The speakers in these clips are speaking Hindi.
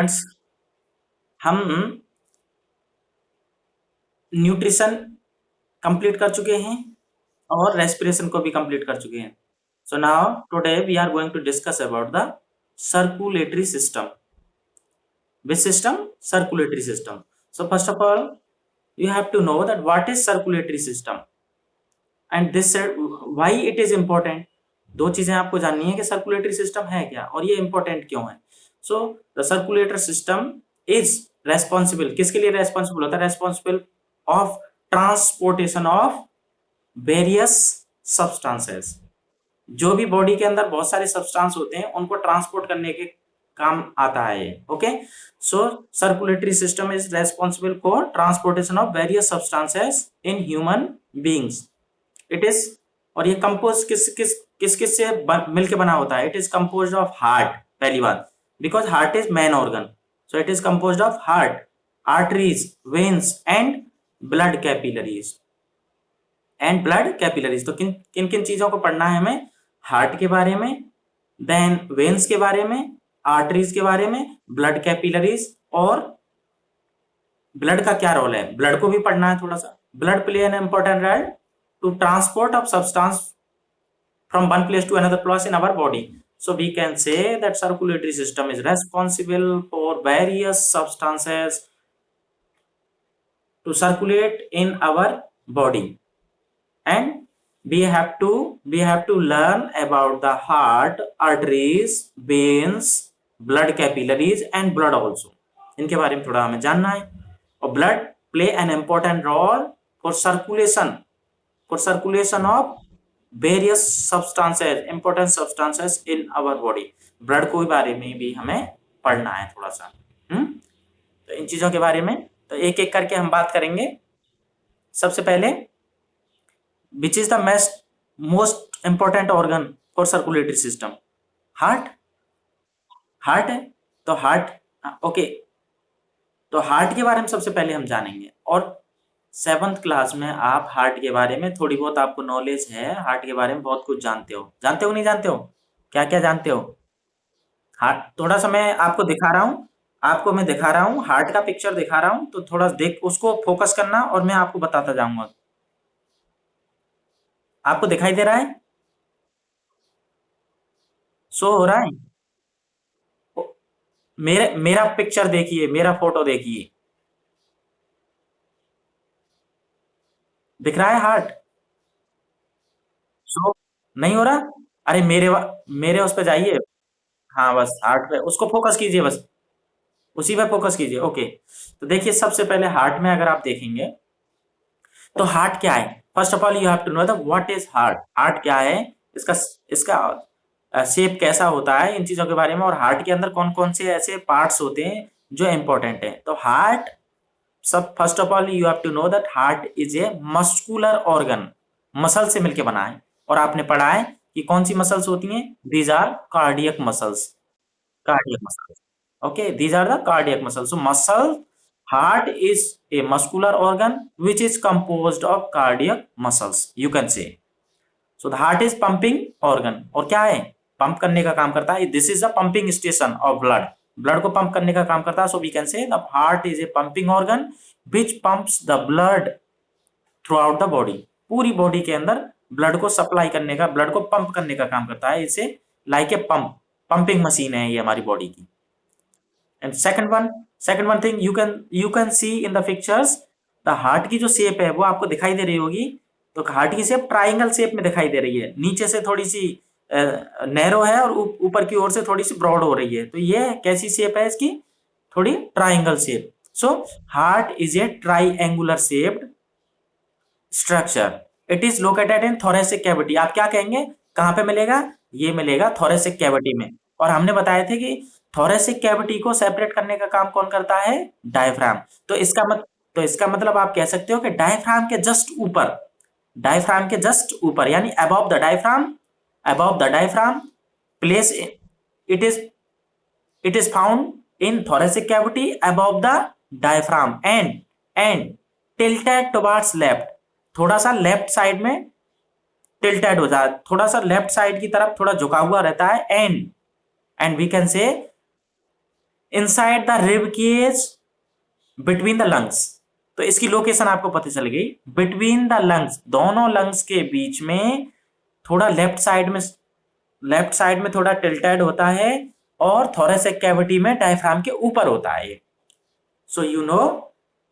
फ्रेंड्स, हम न्यूट्रिशन कंप्लीट कर चुके हैं और रेस्पिरेशन को भी कंप्लीट कर चुके हैं. So now today we are going to discuss about the circulatory system. Which system? Circulatory system. So first of all, you have to know that what is circulatory system and this why it is important. दो चीजें आपको जाननी है कि सर्कुलेटरी सिस्टम है क्या और ये इंपॉर्टेंट क्यों है. So the circulatory system is responsible. किसके लिए रेस्पॉन्सिबल होता है? Responsible of transportation of various substances. जो भी बॉडी के अंदर बहुत सारे सब्सटेंस होते हैं उनको ट्रांसपोर्ट करने के काम आता है ये. Okay, so circulatory system is responsible for transportation of various substances in human beings. It is, और ये कंपोज किस से मिलके बना होता है? It is composed of heart. पहली बात, because heart is main organ, so it is composed of heart, arteries, veins and blood capillaries. तो किन किन किन चीजों को पढ़ना है हमें? हार्ट के बारे में, देन वेन्स के बारे में, आर्टरीज के बारे में, ब्लड कैपिलरीज. और ब्लड का क्या रोल है? ब्लड को भी पढ़ना है थोड़ा सा. Blood play an important role to transport of substance from one place to another place in our body. So we can say that circulatory system is responsible for various substances to circulate in our body. And we have to learn about the heart, arteries, veins, blood capillaries and blood also. इनके बारे में थोड़ा हमें जानना है. और blood play an important role for circulation of various substances, important substances in our body. Blood के बारे में भी हमें पढ़ना है थोड़ा सा. तो इन चीजों के बारे में तो एक एक करके हम बात करेंगे. सबसे पहले, which is the most important organ for circulatory system? Heart है. तो हार्ट, ओके, तो हार्ट के बारे में सबसे पहले हम जानेंगे. और 7th क्लास में आप हार्ट के बारे में थोड़ी बहुत आपको नॉलेज है. हार्ट के बारे में बहुत कुछ जानते हो नहीं जानते हो? क्या क्या जानते हो? हार्ट थोड़ा सा मैं आपको दिखा रहा हूँ, हार्ट का पिक्चर दिखा रहा हूँ, तो थोड़ा देख, उसको फोकस करना और मैं आपको बताता जाऊंगा. आपको दिखाई दे रहा है? शो हो रहा है? मेरा पिक्चर देखिए, मेरा फोटो देखिए, दिख रहा है हार्ट? शो नहीं हो रहा? अरे मेरे उस पे जाइए. हाँ, बस हार्ट पे उसको फोकस कीजिए, बस उसी पे फोकस कीजिए. ओके, तो देखिए, सबसे पहले हार्ट में अगर आप देखेंगे तो हार्ट क्या है? First of all you have to know the what is heart. Heart क्या है, इसका इसका शेप कैसा होता है, इन चीजों के बारे में, और हार्ट के अंदर कौन कौन से ऐसे पार्ट्स होते हैं जो इंपॉर्टेंट है. तो हार्ट, सब first of all you have to know that heart is a muscular organ. Muscle से मिलके बना है. और आपने पढ़ा है कि कौन सी मसल्स होती हैं? These are cardiac muscles. Okay, these are the cardiac muscles. So heart is a muscular organ which is composed of cardiac muscles, you can say. So the heart is pumping organ. और क्या है? पंप करने का काम करता है. This is the pumping station of blood. Blood को पंप करने का काम करता है. So we can say the heart is a pumping organ which pumps the blood throughout the body. पूरी बॉडी के अंदर ब्लड को सप्लाई करने का, ब्लड को पंप करने का काम करता है. इसे लाइक ए पंपिंग मशीन है ये हमारी बॉडी की. And second one thing you can see in the pictures, the heart की जो शेप है वो आपको दिखाई दे रही होगी. तो हार्ट की शेप ट्राइंगल शेप में दिखाई दे रही है. नीचे से थोड़ी सी नैरो है और ऊपर की ओर से थोड़ी सी ब्रॉड हो रही है. तो ये कैसी शेप है इसकी? थोड़ी triangle shape. So heart is a triangular shaped structure. It is located in thoracic cavity. आप क्या कहेंगे, कहां पे मिलेगा? ये मिलेगा थोरेसिक कैविटी में. और हमने बताया थे कि थोरेसिक कैविटी को सेपरेट करने का काम कौन करता है? डायफ्राम. तो इसका मतलब आप कह सकते हो कि डायफ्राम के जस्ट ऊपर यानी above the diaphragm place it is found in thoracic cavity above the diaphragm and tilted towards left. थोड़ा सा लेफ्ट साइड में टिल्टेड हो जाता है, थोड़ा सा लेफ्ट साइड की तरफ थोड़ा झुका हुआ रहता है. And we can say inside the rib cage between the lungs. तो इसकी लोकेशन आपको पता चल गई, बिटवीन द लंग्स, दोनों लंग्स के बीच में, थोड़ा लेफ्ट साइड में थोड़ा टिल्टेड होता है, और थोरेसिक कैविटी में डायफ्राम के ऊपर होता है। So you know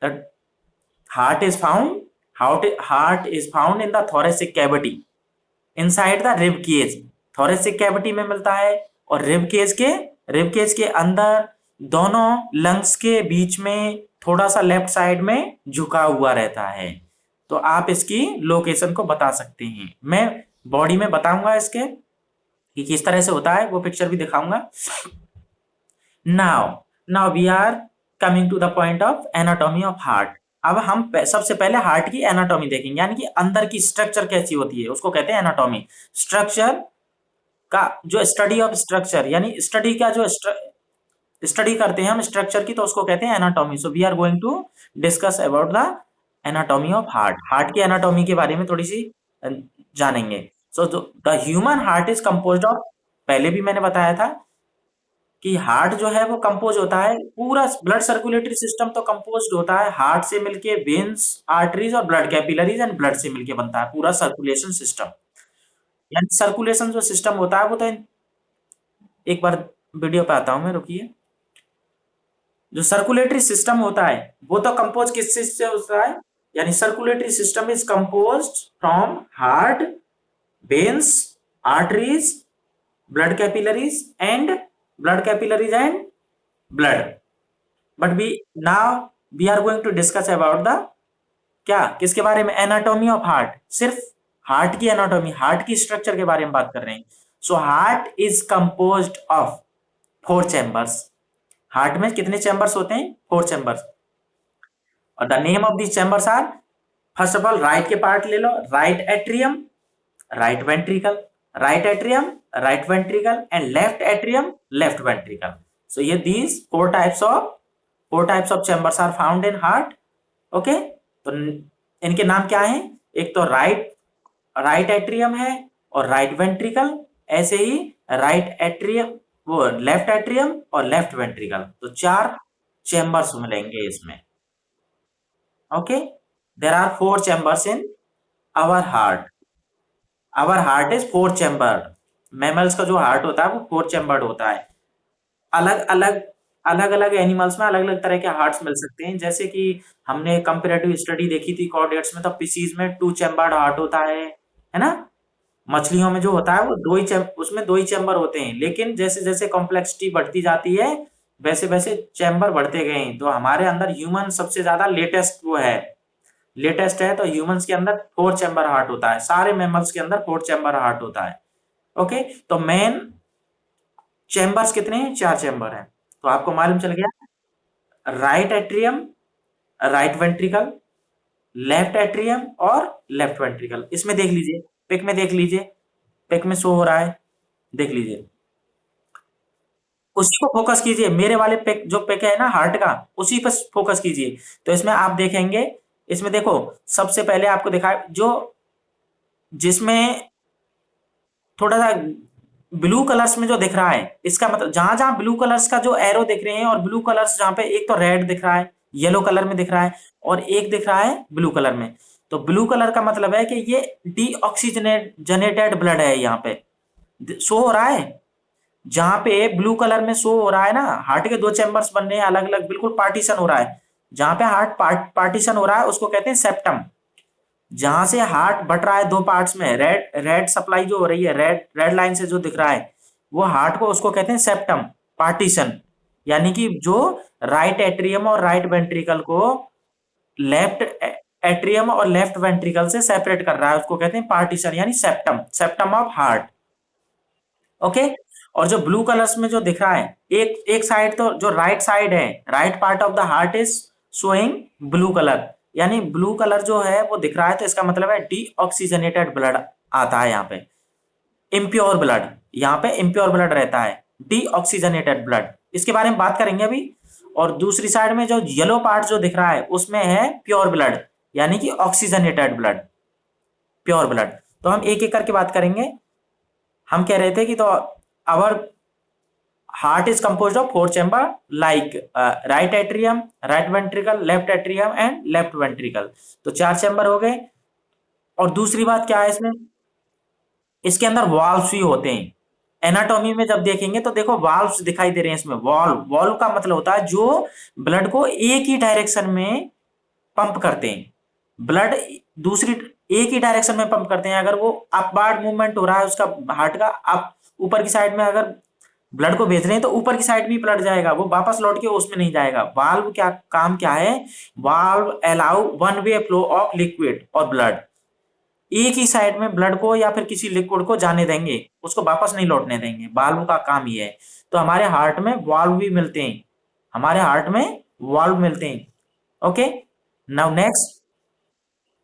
that heart is found in the thoracic cavity inside the rib cage। thoracic cavity में मिलता है, और रिब केज के अंदर दोनों लंग्स के बीच में थोड़ा सा लेफ्ट साइड में झुका हुआ रहता है। तो आप इसकी लोकेशन को बता सकते हैं। मैं बॉडी में बताऊंगा इसके कि किस तरह से होता है, वो पिक्चर भी दिखाऊंगा। Now we are coming to the point of anatomy of heart. अब हम सबसे पहले हार्ट की एनाटॉमी देखेंगे, यानी कि अंदर की स्ट्रक्चर कैसी होती है, उसको कहते हैं एनाटॉमी। स्ट्रक्चर का जो स्टडी ऑफ स्ट्रक्चर, यानी स्टडी का जो स्टडी करते हैं हम स्ट्रक्चर की, तो उसको कहते हैं anatomy. So we are going to discuss about the anatomy of heart. Heart की एनाटॉमी के बारे में थोड़ी सी जानेंगे। So the human heart is composed of, पहले भी मैंने बताया था कि हार्ट जो है वो कंपोज होता है, पूरा ब्लड सर्कुलेटरी सिस्टम तो कंपोज्ड होता है हार्ट से मिलके, वेन्स, आर्टरीज और ब्लड कैपिलरीज एंड ब्लड से मिलके बनता है पूरा सर्कुलेशन सिस्टम। यानी सर्कुलेशन जो सिस्टम होता है वो तो एक बार वीडियो पे आता हूं मैं, रुकिए। जो सर्कुलेटरी सिस्टम होता है वो तो कंपोज किस चीज से होता है, यानी circulatory system is composed from heart, veins, arteries, blood capillaries and blood। but now we are going to discuss about the क्या, किसके बारे में, एनाटॉमी ऑफ हार्ट। सिर्फ हार्ट की एनाटॉमी, हार्ट की स्ट्रक्चर के बारे में बात कर रहे हैं। So heart is composed of 4 chambers. Heart में कितने चैम्बर्स होते हैं, 4 चैम्बर्स। और the name of these chambers are, first of all right के पार्ट ले लो, right atrium, right ventricle, right atrium, right ventricle and left atrium, left ventricle। so ये these four types of chambers are found in heart। okay, तो इनके नाम क्या हैं, एक तो राइट एट्रियम है और राइट वेंट्रिकल, ऐसे ही राइट एट्रियम, वो लेफ्ट एट्रियम और लेफ्ट वेंट्रिकल। तो 4 चैम्बर्स मिलेंगे इसमें। Okay, there are 4 chambers in our heart. Our heart is 4 chambered. Mammals का जो हार्ट होता है वो 4 चैम्बर्ड होता है। अलग अलग एनिमल्स में अलग अलग तरह के हार्ट्स मिल सकते हैं। जैसे कि हमने कंपैरेटिव स्टडी देखी थी कॉर्डेट्स में, तो फिशीज में 2 चैम्बर्ड हार्ट होता है ना। मछलियों में जो होता है वो उसमें 2 ही चैम्बर होते हैं। लेकिन जैसे जैसे कॉम्प्लेक्सिटी बढ़ती जाती है वैसे वैसे चैम्बर बढ़ते गए। तो हमारे अंदर ह्यूमन सबसे ज्यादा लेटेस्ट है, तो ह्यूमंस के अंदर 4 चैम्बर हार्ट होता है। सारे मैमल्स के अंदर 4 चैम्बर हार्ट होता है। ओके, तो मेन चैम्बर्स कितने हैं, 4 चैम्बर हैं। तो आपको मालूम चल गया, right atrium, right ventricle, left atrium और लेफ्ट वेंट्रिकल। इसमें देख लीजिए, पिक में देख लीजिए, पिक में शो हो रहा है, देख लीजिए, उसी को फोकस कीजिए। मेरे वाले पिक जो पिक है ना हार्ट का, उसी पर फोकस कीजिए। तो इसमें आप देखेंगे, इसमें देखो सबसे पहले आपको दिखाए जो जिसमें थोड़ा सा ब्लू कलर्स में जो दिख रहा है, इसका मतलब जहां जहां ब्लू कलर्स का जो एरो दिख रहे हैं, और ब्लू कलर्स जहां पे एक तो रेड दिख रहा है, येलो कलर में दिख रहा है, और एक दिख रहा है ब्लू कलर में। तो ब्लू कलर का मतलब है कि ये डीऑक्सीजनेटेड ब्लड है। यहाँ पे शो हो रहा है, जहां पे ब्लू कलर में शो हो रहा है ना, हार्ट के 2 चैम्बर्स बन रहे हैं अलग अलग, बिल्कुल पार्टीशन हो रहा है। जहां पे हार्ट पार्टीशन हो रहा है उसको कहते हैं सेप्टम। जहां से हार्ट बट रहा है 2 पार्ट्स में, रेड सप्लाई जो हो रही है, रेड लाइन से जो दिख रहा है, वो हार्ट को उसको कहते हैं सेप्टम पार्टीशन। यानी कि जो राइट एट्रियम और राइट वेंट्रिकल को लेफ्ट एट्रियम और लेफ्ट वेंट्रिकल से सेपरेट कर रहा है, उसको कहते हैं पार्टीशन, यानी सेप्टम ऑफ हार्ट। ओके, और जो ब्लू कलर्स में जो दिख रहा है, एक साइड तो जो राइट साइड है, right part of the heart is showing blue colour, यानी ब्लू कलर जो है वो दिख रहा है, तो इसका मतलब है डीऑक्सीजनेटेड ब्लड आता है। यहाँ पे इम्प्योर ब्लड, यहाँ पे इम्प्योर ब्लड रहता है, डीऑक्सीजनेटेड ब्लड, इसके बारे में बात करेंगे अभी। और दूसरी साइड में जो येलो पार्ट जो दिख रहा है उसमें है प्योर ब्लड, यानी कि ऑक्सीजनेटेड ब्लड, प्योर ब्लड। तो हम एक एक करके बात करेंगे। हम कह रहे थे कि तो our heart is composed of 4 chamber like right atrium, right ventricle, left atrium and left ventricle. तो 4 चैम्बर हो गए। और दूसरी बात क्या है इसमें, इसके अंदर वाल्व्स भी होते हैं। एनाटॉमी में जब देखेंगे तो देखो वाल्व्स दिखाई दे रहे हैं इसमें। वाल्व, वाल्व का मतलब होता है जो ब्लड को एक ही डायरेक्शन में पंप करते हैं। ब्लड दूसरी एक ही डायरेक्शन में पंप करते हैं। अगर वो अपवार्ड मूवमेंट हो रहा है उसका हार्ट का, आप ऊपर की साइड में अगर ब्लड को भेज रहे हैं तो ऊपर की साइड भी ब्लड जाएगा, वो वापस लौट के उसमें नहीं जाएगा। वाल्व क्या काम क्या है, valve allow one way flow of liquid और ब्लड। एक ही साइड में ब्लड को या फिर किसी लिक्विड को जाने देंगे, उसको वापस नहीं लौटने देंगे। वाल्व का काम ही है। तो हमारे हार्ट में वाल्व भी मिलते हैं, हमारे हार्ट में वाल्व मिलते हैं। ओके, नाउ नेक्स्ट,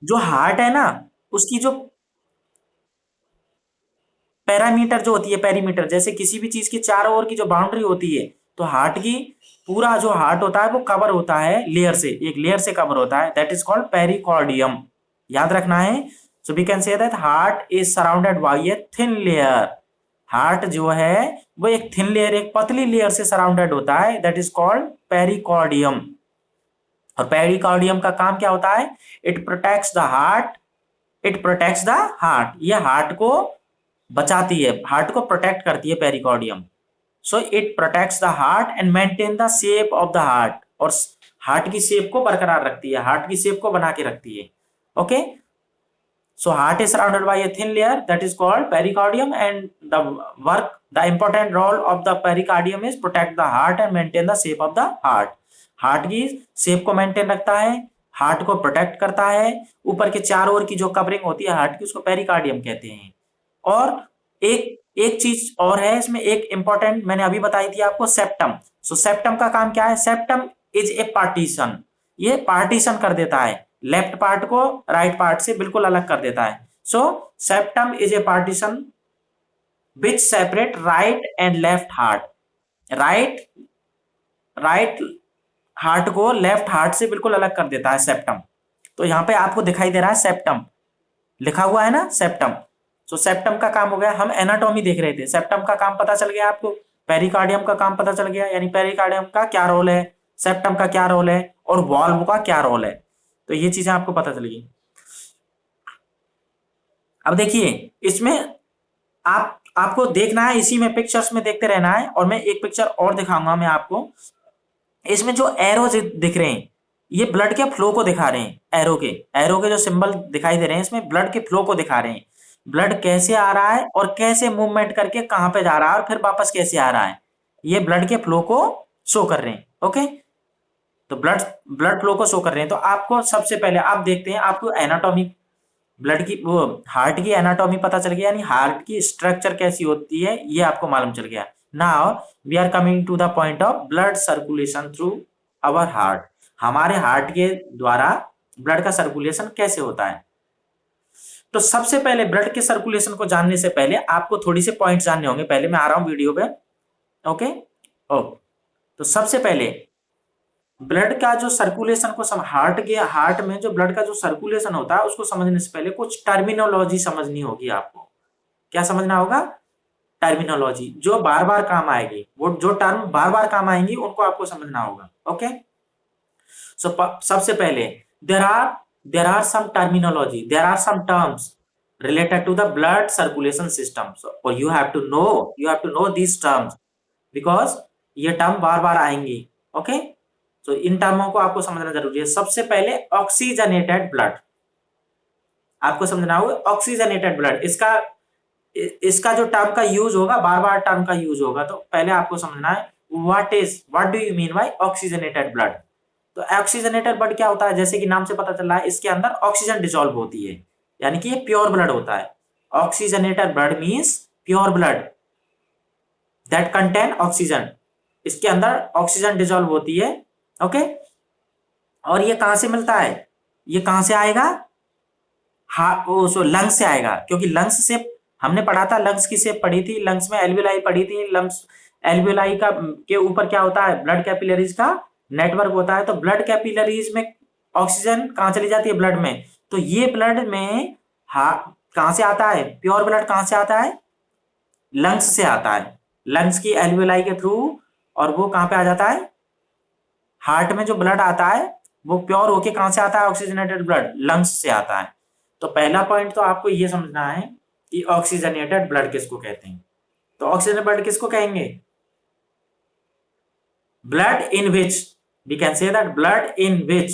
जो हार्ट है ना, उसकी जो पैरामीटर जो होती है, पेरीमीटर, जैसे किसी भी चीज की चारों ओर की जो बाउंड्री होती है, तो हार्ट की पूरा जो हार्ट होता है वो कवर होता है लेयर से, एक लेयर से कवर होता है, दैट इज कॉल्ड पेरिकॉर्डियम। याद रखना है। So we can say that heart is surrounded by a thin layer. Heart जो है वो एक थिन लेयर, एक पतली लेयर से सराउंडेड होता है, दैट इज कॉल्ड पेरिकॉर्डियम। और पेरिकॉर्डियम का काम क्या होता है, it protects the heart, it protects the heart, ये हार्ट को बचाती है, हार्ट को प्रोटेक्ट करती है pericardium. So it protects the heart and maintain the shape of the heart, और हार्ट की शेप को बरकरार रखती है, हार्ट की शेप को बना के रखती है। Okay, so heart is surrounded by a thin layer that is called pericardium, and the important role of the pericardium is protect the heart and maintain the shape of the heart। Heart की शेप को मेंटेन रखता है, हार्ट को प्रोटेक्ट करता है, ऊपर के चारों ओर की जो कवरिंग होती है हार्ट की उसको पेरिकार्डियम कहते हैं। और एक एक चीज और है इसमें, एक इंपॉर्टेंट मैंने अभी बताई थी आपको, सेप्टम। सो सेप्टम का काम क्या है, सेप्टम इज ए पार्टीशन, ये पार्टीशन कर देता है, लेफ्ट पार्ट को राइट पार्ट से बिल्कुल अलग कर देता है। So septum is a partition which separate right and left heart, right right heart को लेफ्ट हार्ट से बिल्कुल अलग कर देता है सेप्टम। तो यहाँ पे आपको दिखाई दे रहा है सेप्टम लिखा हुआ है ना, सेप्टम। सो सेप्टम का काम हो गया, हम एनाटॉमी देख रहे थे, सेप्टम का काम पता चल गया आपको, पेरिकार्डियम का काम पता चल गया, यानी पेरिकार्डियम का क्या रोल है, सेप्टम का क्या रोल है, और वाल्व का क्या रोल है। तो ये चीजें आपको पता चल गई। अब देखिए इसमें आपको देखना है, इसी में पिक्चर्स में देखते रहना है, और मैं एक पिक्चर और दिखाऊंगा मैं आपको। इसमें जो एरोज दिख रहे हैं ये ब्लड के फ्लो को दिखा रहे हैं, एरो के जो सिंबल दिखाई दे रहे हैं इसमें ब्लड के फ्लो को दिखा रहे हैं। ब्लड कैसे आ रहा है और कैसे मूवमेंट करके कहां पे जा रहा है और फिर वापस कैसे आ रहा है, ये ब्लड के फ्लो को शो कर रहे हैं। ओके, तो ब्लड ब्लड फ्लो को शो कर रहे हैं। तो आपको सबसे पहले आप देखते हैं, आपको एनाटॉमी, ब्लड की वो हार्ट की एनाटॉमी पता चल गया, यानी हार्ट की स्ट्रक्चर कैसी होती है ये आपको मालूम चल गया। Now we are coming to the point of blood circulation through our heart. हमारे हार्ट के द्वारा ब्लड का सर्कुलेशन कैसे होता है। तो सबसे पहले ब्लड के सर्कुलेशन को जानने से पहले आपको थोड़ी से पॉइंट जानने होंगे। पहले मैं आ रहा हूं वीडियो पे। ओके, ओ तो सबसे पहले ब्लड का जो सर्कुलेशन को हार्ट में जो ब्लड का जो सर्कुलेशन होता है उसको समझने से पहले कुछ टर्मिनोलॉजी समझनी होगी आपको। क्या समझना होगा, टर्मिनोलॉजी जो बार बार काम आएगी, वो जो टर्म बार बार काम आएंगी उनको आपको समझना होगा। ओके, सो सबसे पहले there are some terminology, there are some terms related to the blood circulation system, so you have to know these terms because ये टर्म बार बार आएंगी। ओके, तो इन टर्मों को आपको समझना जरूरी है। सबसे पहले ऑक्सीजनेटेड ब्लड आपको समझना होगा। ऑक्सीजनेटेड ब्लड, इसका जो टर्म का यूज होगा, बार बार टर्म का यूज होगा, तो पहले आपको समझना है what do you mean by oxygenated blood. तो ऑक्सीजनेटेड ब्लड क्या होता है, जैसे कि नाम से पता चल रहा है इसके अंदर ऑक्सीजन डिसॉल्व होती है, यानी कि ये प्योर ब्लड होता है। Oxygenated blood means pure blood that contain oxygen, इसके अंदर ऑक्सीजन डिसॉल्व होती है। ओके, और ये कहां से मिलता है, ये कहां से आएगा, लंग्स से आएगा, क्योंकि लंग्स से हमने पढ़ा था, लंग्स की शेप पढ़ी थी, लंग्स में एल्वियोलाई पढ़ी थी। लंग्स एल्वियोलाई का के ऊपर क्या होता है, ब्लड कैपिलरीज का नेटवर्क होता है। तो ब्लड कैपिलरीज में ऑक्सीजन कहां चली जाती है, ब्लड में। तो ये ब्लड में कहां से आता है, प्योर ब्लड कहां से आता है, लंग्स से आता है। लंग्स की एल्वियोलाई के थ्रू, और वो कहाँ पे आ जाता है, हार्ट में जो ब्लड आता है वो प्योर होके कहाँ से आता है, ऑक्सीजनेटेड ब्लड लंग्स से आता है। तो पहला पॉइंट तो आपको ये समझना है कि ऑक्सीजनेटेड ब्लड किसको कहते हैं। तो ऑक्सीजन ब्लड किसको कहेंगे, blood in which, we can say that blood in which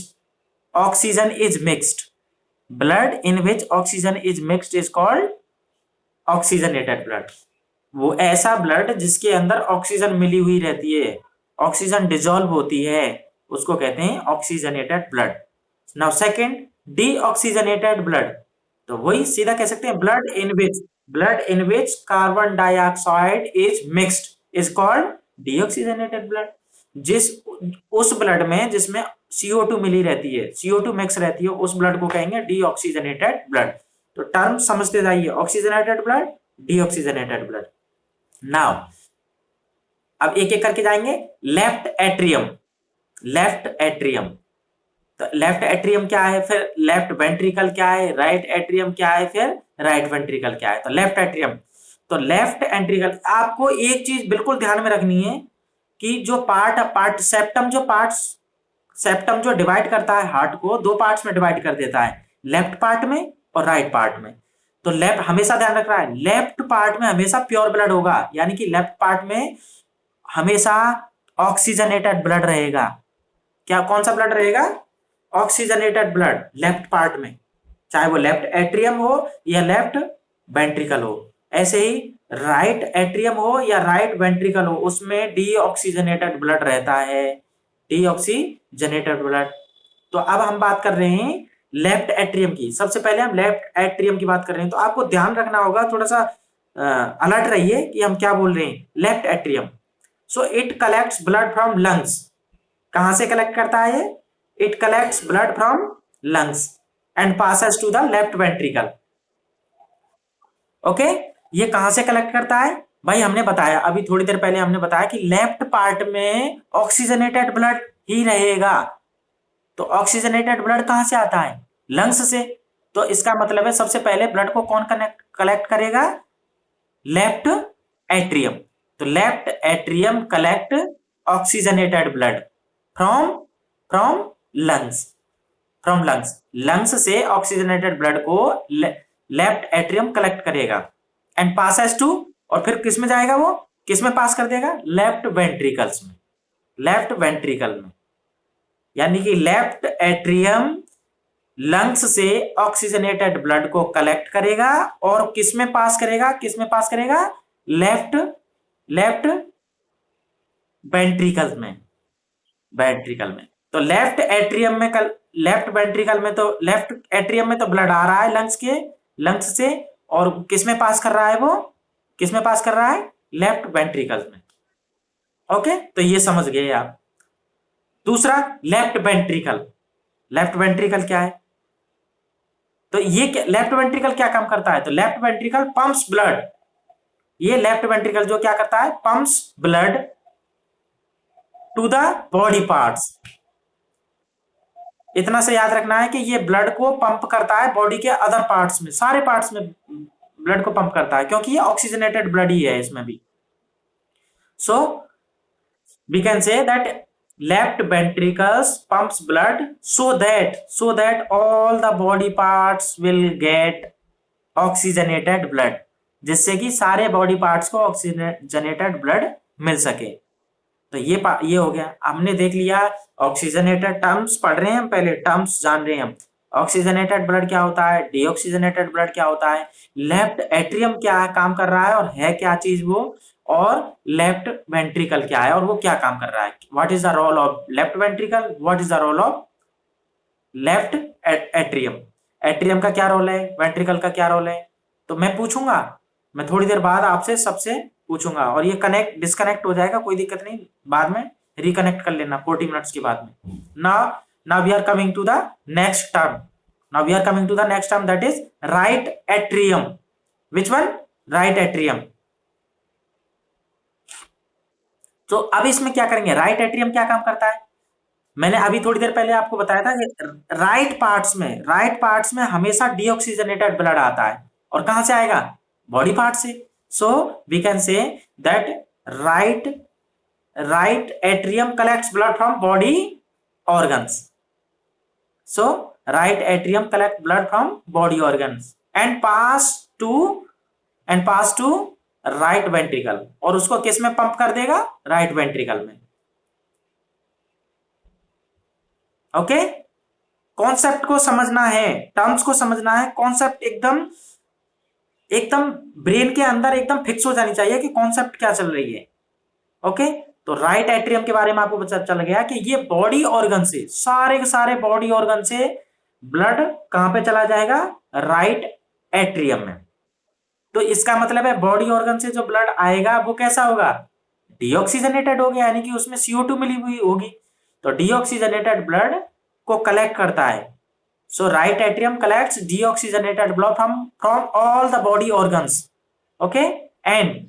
oxygen is mixed, blood in which oxygen is mixed is called oxygenated blood। वो ऐसा ब्लड जिसके अंदर ऑक्सीजन मिली हुई रहती है, ऑक्सीजन डिजोल्व होती है, उसको कहते हैं oxygenated blood. Now second, deoxygenated blood, तो वही सीधा कह सकते हैं blood in which carbon dioxide is mixed is called deoxygenated blood. जिस उस ब्लड में जिसमें CO2 मिली रहती है, CO2 मिक्स रहती है, उस ब्लड को कहेंगे डीऑक्सीजनेटेड ब्लड। तो टर्म समझते जाइए, oxygenated blood, deoxygenated blood. Now अब एक एक करके जाएंगे। लेफ्ट एट्रियम, लेफ्ट एट्रियम, तो लेफ्ट एट्रियम क्या है, फिर लेफ्ट वेंट्रिकल क्या है, राइट एट्रियम क्या है, फिर राइट वेंट्रिकल क्या है। तो लेफ्ट एट्रियम, तो लेफ्ट एंट्रिकल, आपको एक चीज बिल्कुल ध्यान में रखनी है कि जो पार्ट सेप्टम जो डिवाइड करता है हार्ट को, दो पार्ट्स में डिवाइड कर देता है, लेफ्ट पार्ट में और राइट पार्ट में। तो लेफ्ट हमेशा ध्यान रख रहा है, लेफ्ट पार्ट में हमेशा प्योर ब्लड होगा, यानी कि लेफ्ट पार्ट में हमेशा ऑक्सीजनेटेड ब्लड रहेगा। क्या, कौन सा ब्लड रहेगा, ऑक्सीजनेटेड ब्लड लेफ्ट पार्ट में, चाहे वो लेफ्ट एट्रियम हो या लेफ्ट वेंट्रिकल हो। ऐसे ही राइट एट्रियम हो या राइट वेंट्रिकल हो, उसमें डीऑक्सीजनेटेड ब्लड रहता है, डीऑक्सीजनेटेड ब्लड। तो अब हम बात कर रहे हैं लेफ्ट एट्रियम की। सबसे पहले हम लेफ्ट एट्रियम की बात कर रहे हैं, तो आपको ध्यान रखना होगा, थोड़ा सा अलर्ट रहिए कि हम क्या बोल रहे हैं। Left atrium, so it collects blood from lungs. कहां से कलेक्ट करता है, it collects blood from lungs and passes to the left ventricle. Okay, ये कहां से कलेक्ट करता है भाई, हमने बताया अभी थोड़ी देर पहले, हमने बताया कि लेफ्ट पार्ट में ऑक्सीजनेटेड ब्लड ही रहेगा। तो ऑक्सीजनेटेड ब्लड कहां से आता है, लंग्स से। तो इसका मतलब है सबसे पहले ब्लड को कौन कलेक्ट करेगा, लेफ्ट एट्रियम। तो left atrium collect oxygenated blood from from lungs, from lungs, lungs से ऑक्सीजनेटेड ब्लड को लेफ्ट एट्रियम कलेक्ट करेगा एंड पासेस टू, और फिर किस में जाएगा, वो किस में पास कर देगा, लेफ्ट वेंट्रिकल्स में, लेफ्ट वेंट्रिकल में। यानी कि लेफ्ट एट्रियम लंग्स से ऑक्सीजनेटेड ब्लड को कलेक्ट करेगा और किस में पास करेगा, किस में पास करेगा, लेफ्ट वेंट्रिकल में, वेंट्रिकल में। तो लेफ्ट एट्रियम में लेफ्ट वेंट्रिकल में, तो लेफ्ट एट्रियम में तो ब्लड आ रहा है लंग्स से, और किस में पास कर रहा है, वो किस में पास कर रहा है, लेफ्ट वेंट्रिकल में। ओके, तो ये समझ गए आप। दूसरा, लेफ्ट वेंट्रिकल, लेफ्ट वेंट्रिकल क्या है, तो ये लेफ्ट वेंट्रिकल क्या काम करता है, तो लेफ्ट वेंट्रिकल पंप्स ब्लड। ये लेफ्ट वेंट्रिकल जो क्या करता है, pumps blood to the body parts. इतना से याद रखना है कि ये ब्लड को पंप करता है बॉडी के अदर पार्ट्स में, सारे पार्ट्स में ब्लड को पंप करता है, क्योंकि ये ऑक्सीजनेटेड ब्लड ही है इसमें भी। So we can say that left ventricles pumps blood so that all the body parts will get oxygenated blood, जिससे कि सारे बॉडी पार्ट्स को ऑक्सीजनेटेड ब्लड मिल सके। तो ये हो गया, हमने देख लिया ऑक्सीजनेटेड टर्म्स पढ़ रहे हैं हम, पहले टर्म्स जान रहे हैं हम। ऑक्सीजनेटेड ब्लड क्या होता है, डीऑक्सीजनेटेड ब्लड क्या होता है, लेफ्ट एट्रियम क्या काम कर रहा है और है क्या चीज वो, और लेफ्ट वेंट्रिकल क्या है और वो क्या काम कर रहा है। What is the role of left ventricle, what is the role of left atrium, atrium का क्या रोल है, वेंट्रिकल का क्या रोल है। तो मैं पूछूंगा, मैं थोड़ी देर बाद आपसे सबसे पूछूंगा, और ये डिस्कनेक्ट हो जाएगा, कोई दिक्कत नहीं, बाद में रिकनेक्ट कर लेना 40 मिनट्स के बाद में। Now we are coming to the next term, now we are coming to the next term, that is right atrium. Which one, right atrium. तो अब इसमें क्या करेंगे, राइट एट्रियम क्या काम करता है, मैंने अभी थोड़ी देर पहले आपको बताया था कि राइट पार्ट्स में हमेशा डीऑक्सीजनेटेड ब्लड आता है, और कहां से आएगा, बॉडी पार्ट से। So we can say that right right atrium collects blood from body organs. So right atrium collect blood from body organs and pass to right ventricle, और उसको किस में पंप कर देगा? राइट वेंट्रिकल में. ओके, कॉन्सेप्ट को समझना है, टर्म्स को समझना है, कॉन्सेप्ट एकदम एकदम ब्रेन के अंदर एकदम फिक्स हो जानी चाहिए कि कॉन्सेप्ट क्या चल रही है. ओके, तो राइट एट्रियम के बारे में आपको पता चल गया कि ये बॉडी ऑर्गन से, सारे के सारे बॉडी ऑर्गन से ब्लड कहां पे चला जाएगा? राइट एट्रियम में. तो इसका मतलब है बॉडी ऑर्गन से जो ब्लड आएगा वो कैसा होगा? डीऑक्सीजनेटेड हो गया, यानी कि उसमें CO2 मिली हुई होगी. तो डीऑक्सीजनेटेड ब्लड को कलेक्ट करता है. So right atrium collects deoxygenated blood from all the body organs. Okay, and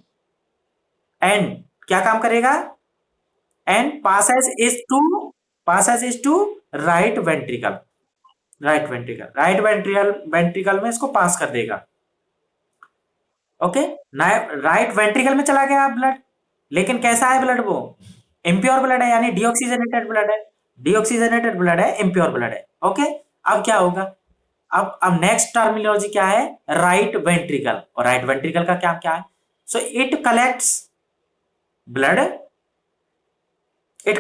क्या काम करेगा? And passes is to right ventricle. Right ventricle में इसको पास कर देगा. ओके, राइट वेंट्रिकल में चला गया ब्लड, लेकिन कैसा है ब्लड? वो इम्प्योर ब्लड है, यानी डीऑक्सीजनेटेड ब्लड है, इम्प्योर ब्लड है. ओके, अब क्या होगा? अब नेक्स्ट टर्मिनोलॉजी क्या है? Right ventricle. और राइट वेंट्रिकल का क्या है? So it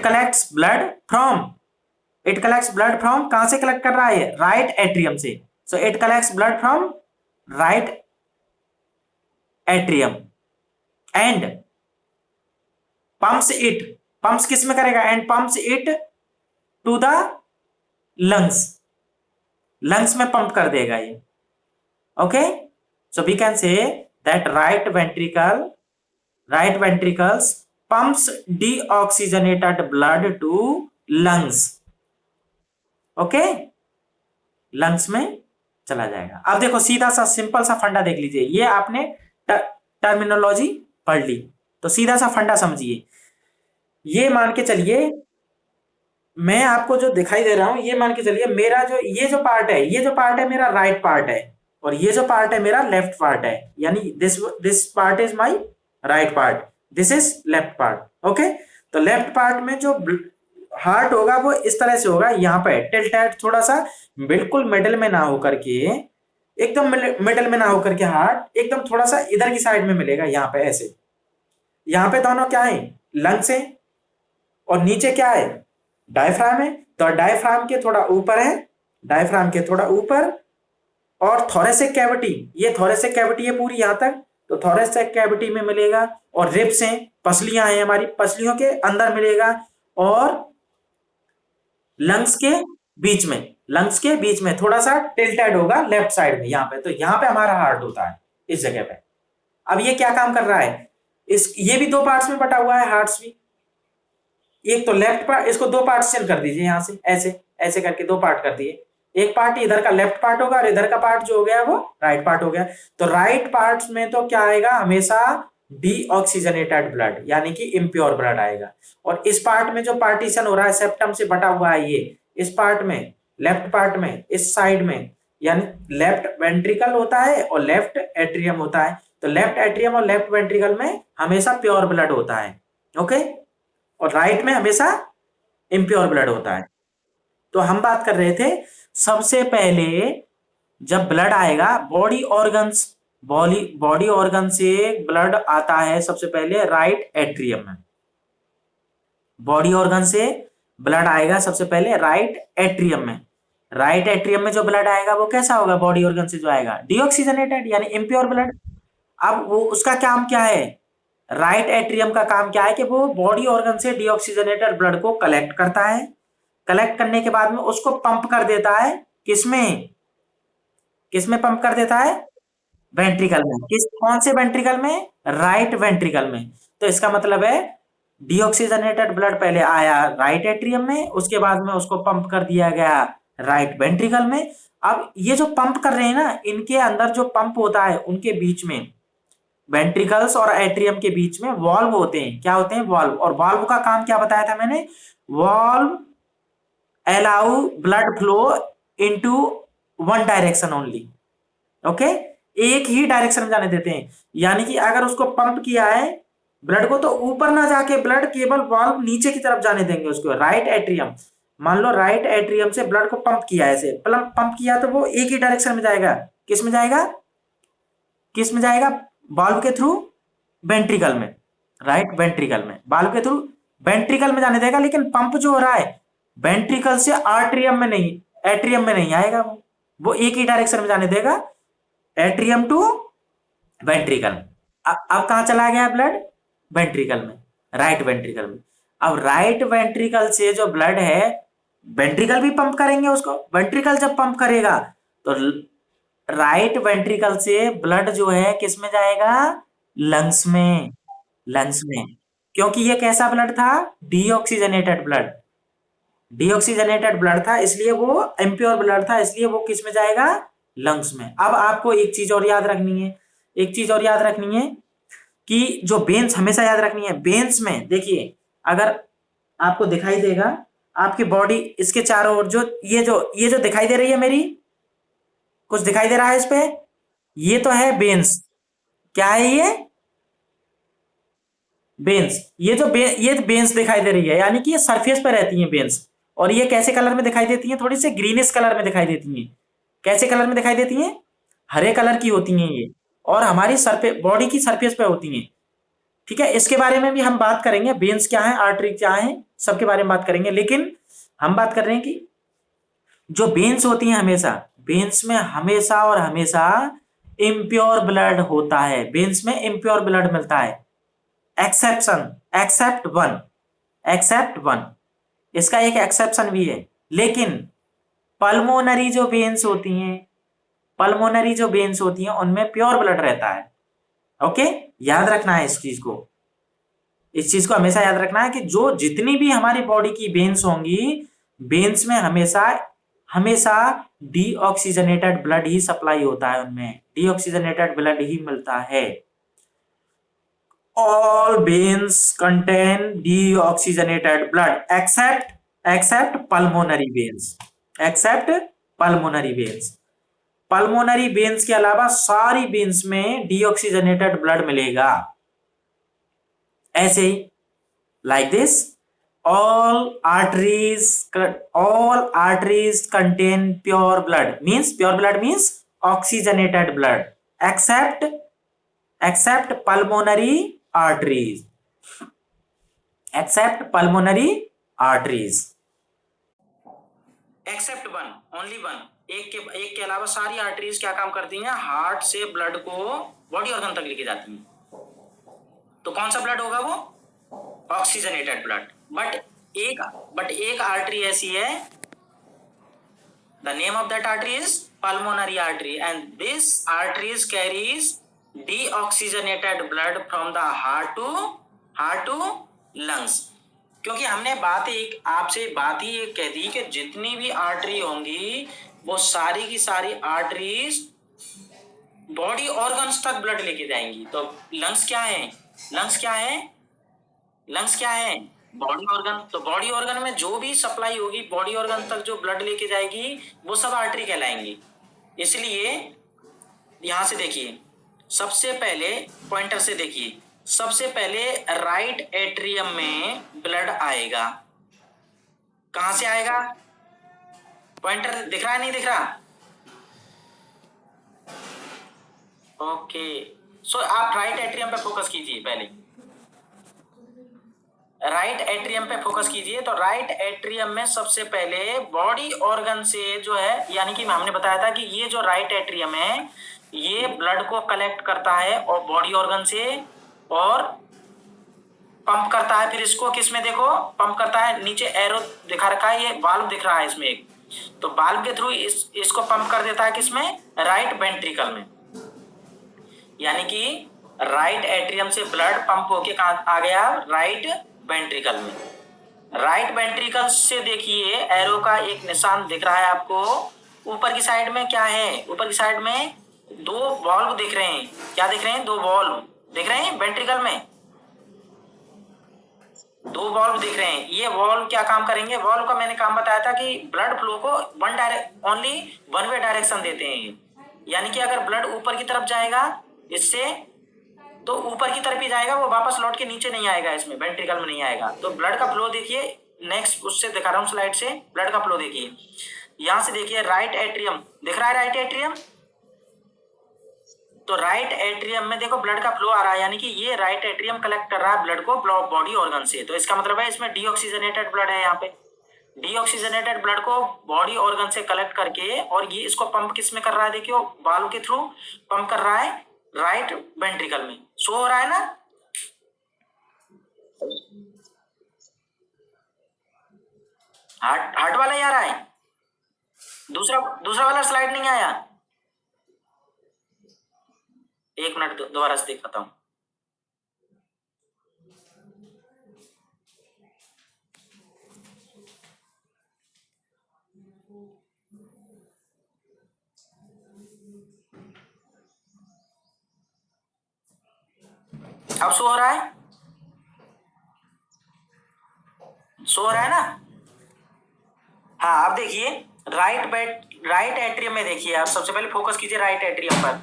collects blood from कहां से कलेक्ट कर रहा है? राइट एट्रियम से. So it collects blood from right atrium and pumps किस में करेगा? And pumps it to the lungs में पंप कर देगा ये. Okay, so we can say that right ventricles pumps deoxygenated blood to lungs. Okay, lungs में चला जाएगा. अब देखो सीधा सा सिंपल सा फंडा देख लीजिए. ये आपने टर्मिनोलॉजी पढ़ ली, तो सीधा सा फंडा समझिए. ये मान के चलिए, मैं आपको जो दिखाई दे रहा हूं, ये मान के चलिए मेरा जो ये जो पार्ट है मेरा राइट पार्ट है, और ये जो पार्ट है मेरा लेफ्ट पार्ट है. यानी this part is my right part, this is left part. Okay, तो लेफ्ट पार्ट में जो हार्ट होगा वो इस तरह से होगा, यहाँ पे टिल्टेड, थोड़ा सा बिल्कुल मिडल में ना होकर के, एकदम मिडल में ना होकर के हार्ट एकदम थोड़ा सा इधर की साइड में मिलेगा. यहाँ पे ऐसे, यहाँ पे दोनों क्या है? लंग्स है, और नीचे क्या है? डायफ्राम है. तो डायफ्राम के थोड़ा ऊपर, और थोरेसिक कैविटी, ये थोरेसिक कैविटी है पूरी यहाँ तक, तो थोरेसिक कैविटी में मिलेगा. और रिब्स हैं, पसलियां हैं हमारी, पसलियों के अंदर मिलेगा. और लंग्स के बीच में थोड़ा सा टिल्टेड होगा लेफ्ट साइड में यहाँ पे. तो यहाँ पे हमारा हार्ट होता है, इस जगह पे. अब ये क्या काम कर रहा है? ये भी दो पार्ट्स में बटा हुआ है, हार्ट्स भी. एक तो लेफ्ट पार्ट, इसको दो पार्ट्स कर दीजिए यहाँ से, ऐसे करके दो पार्ट कर दिए. एक पार्ट इधर का लेफ्ट पार्ट होगा, और इधर का पार्ट जो हो गया वो राइट पार्ट हो गया. तो राइट पार्ट्स में तो क्या आएगा? हमेशा डीऑक्सीजनेटेड ब्लड, यानी कि इम्प्योर ब्लड आएगा. और इस पार्ट में जो पार्टीशन हो रहा है, सेप्टम से बटा हुआ है, ये इस पार्ट में, लेफ्ट पार्ट में, इस साइड में, यानी लेफ्ट वेंट्रिकल होता है और लेफ्ट एट्रियम होता है. तो लेफ्ट एट्रियम और लेफ्ट वेंट्रिकल में हमेशा प्योर ब्लड होता है. ओके, और राइट में हमेशा इम्प्योर ब्लड होता है. तो हम बात कर रहे थे, सबसे पहले जब ब्लड आएगा बॉडी ऑर्गन से ब्लड आता है सबसे पहले राइट एट्रियम में. बॉडी ऑर्गन से ब्लड आएगा सबसे पहले राइट एट्रियम में. राइट एट्रियम में जो ब्लड आएगा वो कैसा होगा? बॉडी ऑर्गन से जो आएगा डीऑक्सीजनेटेड, यानी इम्प्योर ब्लड. अब वो उसका काम क्या है? राइट एट्रियम का काम क्या है कि वो बॉडी ऑर्गन से डीऑक्सीजनेटेड ब्लड को कलेक्ट करता है. कलेक्ट करने के बाद में उसको पंप कर देता है. किसमें पंप कर देता है? वेंट्रिकल में. कौन से वेंट्रिकल में? राइट वेंट्रिकल में. तो इसका मतलब है डीऑक्सीजनेटेड ब्लड पहले आया राइट एट्रियम में, उसके बाद में उसको पंप कर दिया गया राइट वेंट्रिकल में. अब ये जो पंप कर रहे हैं ना, इनके अंदर जो पंप होता है, उनके बीच में, वेंट्रिकल्स और एट्रियम के बीच में वॉल्व होते हैं. क्या होते हैं? वॉल्व. और वॉल्व का काम क्या बताया था मैंने? Valve allow blood flow into one direction only. Okay, एक ही डायरेक्शन में जाने देते हैं. यानी कि अगर उसको पंप किया है ब्लड को तो ऊपर ना जाके ब्लड केवल वाल्व नीचे की तरफ जाने देंगे उसको। राइट एट्रियम, मान लो राइट एट्रियम से ब्लड को पंप किया, ऐसे पंप किया तो वो एक ही डायरेक्शन में जाएगा। किस में जाएगा, किस में जाएगा, वाल्व के थ्रू वेंट्रिकल में, राइट वेंट्रिकल में, वाल्व के थ्रू वेंट्रिकल में जाने देगा। लेकिन पंप जो हो रहा है वेंट्रिकल से आर्ट्रियम में नहीं, एट्रियम में नहीं आएगा, वो एक ही डायरेक्शन में जाने देगा, एट्रियम टू वेंट्रिकल। अब कहां चला गया ब्लड, वेंट्रिकल में, राइट वेंट्रिकल में। अब राइट वेंट्रिकल से जो ब्लड है, वेंट्रिकल भी पंप करेंगे उसको, वेंट्रिकल जब पंप करेगा तो राइट वेंट्रिकल से ब्लड जो है किस में जाएगा, लंग्स में, लंग्स में। क्योंकि ये कैसा ब्लड था, डीऑक्सीजनेटेड ब्लड, डीऑक्सीजनेटेड ब्लड था, इसलिए वो इम्प्योर ब्लड था, इसलिए वो किस में जाएगा, लंग्स में। अब आपको एक चीज और याद रखनी है, एक चीज और याद रखनी है कि जो वेन्स हमेशा याद रखनी है, वेन्स में देखिए, अगर आपको दिखाई देगा आपकी बॉडी इसके चारों ओर जो दिखाई दे रही है मेरी, कुछ दिखाई दे रहा है इस पे, ये तो है वेन्स। क्या है ये, वेन्स। ये वेन्स दिखाई दे रही है, यानी कि ये सरफेस पे रहती हैं वेन्स। और ये कैसे कलर में दिखाई देती हैं, थोड़ी सी ग्रीनिश कलर में दिखाई देती हैं। कैसे कलर में दिखाई देती हैं, हरे कलर की होती हैं ये, और हमारी बॉडी की सरफेस पे होती हैं। ठीक है, इसके बारे में भी हम बात करेंगे, वेन्स क्या है, आर्टरी क्या है, सबके बारे में बात करेंगे। लेकिन हम बात कर रहे हैं कि जो वेन्स होती हैं, हमेशा वेन्स में हमेशा और हमेशा इम्प्योर ब्लड होता है, वेन्स में इम्प्योर ब्लड मिलता है। Exception, except one, except one, इसका एक एक्सेप्शन भी है। लेकिन पल्मोनरी जो वेन्स होती हैं, पल्मोनरी जो वेन्स होती हैं उनमें प्योर ब्लड रहता है। ओके, याद रखना है इस चीज को, इस चीज को हमेशा याद रखना है कि जो जितनी भी हमारी बॉडी की वेन्स होंगी, वेन्स में हमेशा हमेशा डीऑक्सीजनेटेड ब्लड ही सप्लाई होता है, उनमें डीऑक्सीजनेटेड ब्लड ही मिलता है। all veins contain deoxygenated blood except pulmonary veins, except pulmonary veins। Pulmonary veins के अलावा सारी वेन्स में डीऑक्सीजनेटेड ब्लड मिलेगा। ऐसे ही like this, all arteries contain pure blood, means oxygenated blood, except pulmonary arteries, except pulmonary arteries, except one, only one। एक के अलावा सारी आर्टरीज क्या काम करती हैं, हार्ट से ब्लड को बॉडी ऑर्गन तक लेके जाती हैं। तो कौन सा ब्लड होगा वो, ऑक्सीजनेटेड ब्लड। बट एक आर्टरी ऐसी है, the name of that artery is pulmonary artery, and this arteries carries deoxygenated blood from the heart to lungs. क्योंकि हमने आपसे बात ही कह दी कि जितनी भी आर्टरी होंगी वो सारी की सारी आर्टरीज बॉडी ऑर्गन्स तक ब्लड लेके जाएंगी। तो लंग्स क्या है, लंग्स क्या है, लंग्स क्या है, बॉडी ऑर्गन। तो बॉडी ऑर्गन में जो भी सप्लाई होगी बॉडी ऑर्गन तक, जो ब्लड लेके जाएगी, वो सब आर्टरी कहलाएंगी। इसलिए यहां से देखिए, सबसे पहले पॉइंटर से देखिए, सबसे पहले राइट एट्रियम में ब्लड आएगा। कहां से आएगा, पॉइंटर दिख रहा है, नहीं दिख रहा, ओके। सो आप राइट एट्रियम पे फोकस कीजिए, पहले राइट एट्रियम पे फोकस कीजिए। तो राइट एट्रियम में सबसे पहले बॉडी ऑर्गन से जो है, यानी कि हमने बताया था कि ये जो राइट एट्रियम है ये ब्लड को कलेक्ट करता है और बॉडी ऑर्गन से, और पंप करता है। फिर इसको किस में देखो, पंप करता है, नीचे एरो दिखा रखा है, ये वाल्व दिख रहा है इसमें एक, तो वाल्व के थ्रू इसको पंप कर देता है किसमें, राइट वेंट्रिकल में। यानी कि राइट एट्रियम से ब्लड पंप होके कहां आ गया, राइट वेंट्रिकल में। राइट वेंट्रिकल से देखिए एरो का एक निशान दिख रहा है आपको, ऊपर की साइड में क्या है, ऊपर की साइड में दो वॉल्व दिख रहे हैं। क्या दिख रहे हैं, दो वॉल्व दिख रहे हैं वेंट्रिकल में, दो वॉल्व दिख रहे हैं। ये वॉल्व क्या काम करेंगे, वॉल्व का मैंने काम बताया था कि ब्लड फ्लो को ओनली वन वे डायरेक्शन देते हैं। यानी कि अगर ब्लड ऊपर की तरफ जाएगा, इससे तो ऊपर की तरफ ही जाएगा, वो वापस लौट के नीचे नहीं आएगा, इसमें वेंट्रिकल में नहीं आएगा। तो ब्लड का फ्लो देखिए, नेक्स्ट उससे दिखा रहा हूँ स्लाइड से, ब्लड का फ्लो देखिए। यहां से देखिए राइट एट्रियम दिख रहा है, राइट एट्रियम। तो राइट एट्रियम में देखो ब्लड का फ्लो आ रहा है, यानी कि ये राइट एट्रियम कलेक्ट कर रहा है ब्लड को बॉडी ऑर्गन से। तो इसका मतलब है इसमें डीऑक्सीजनेटेड ब्लड है। यहाँ पे डीऑक्सीजनेटेड ब्लड को बॉडी ऑर्गन से कलेक्ट करके, और ये इसको पंप किस में कर रहा है, देखियो वाल्व के थ्रू पंप कर रहा है राइट वेंट्रिकल में। शो हो रहा है ना? हार्ट वाला ही आ रहा है, दूसरा दूसरा वाला स्लाइड नहीं आया। एक मिनट दोबारा से दिखाता हूं। अब शो हो रहा है, शो हो रहा है ना? हाँ, अब देखिए राइट एट्रियम में देखिए, आप सबसे पहले फोकस कीजिए राइट एट्रियम पर।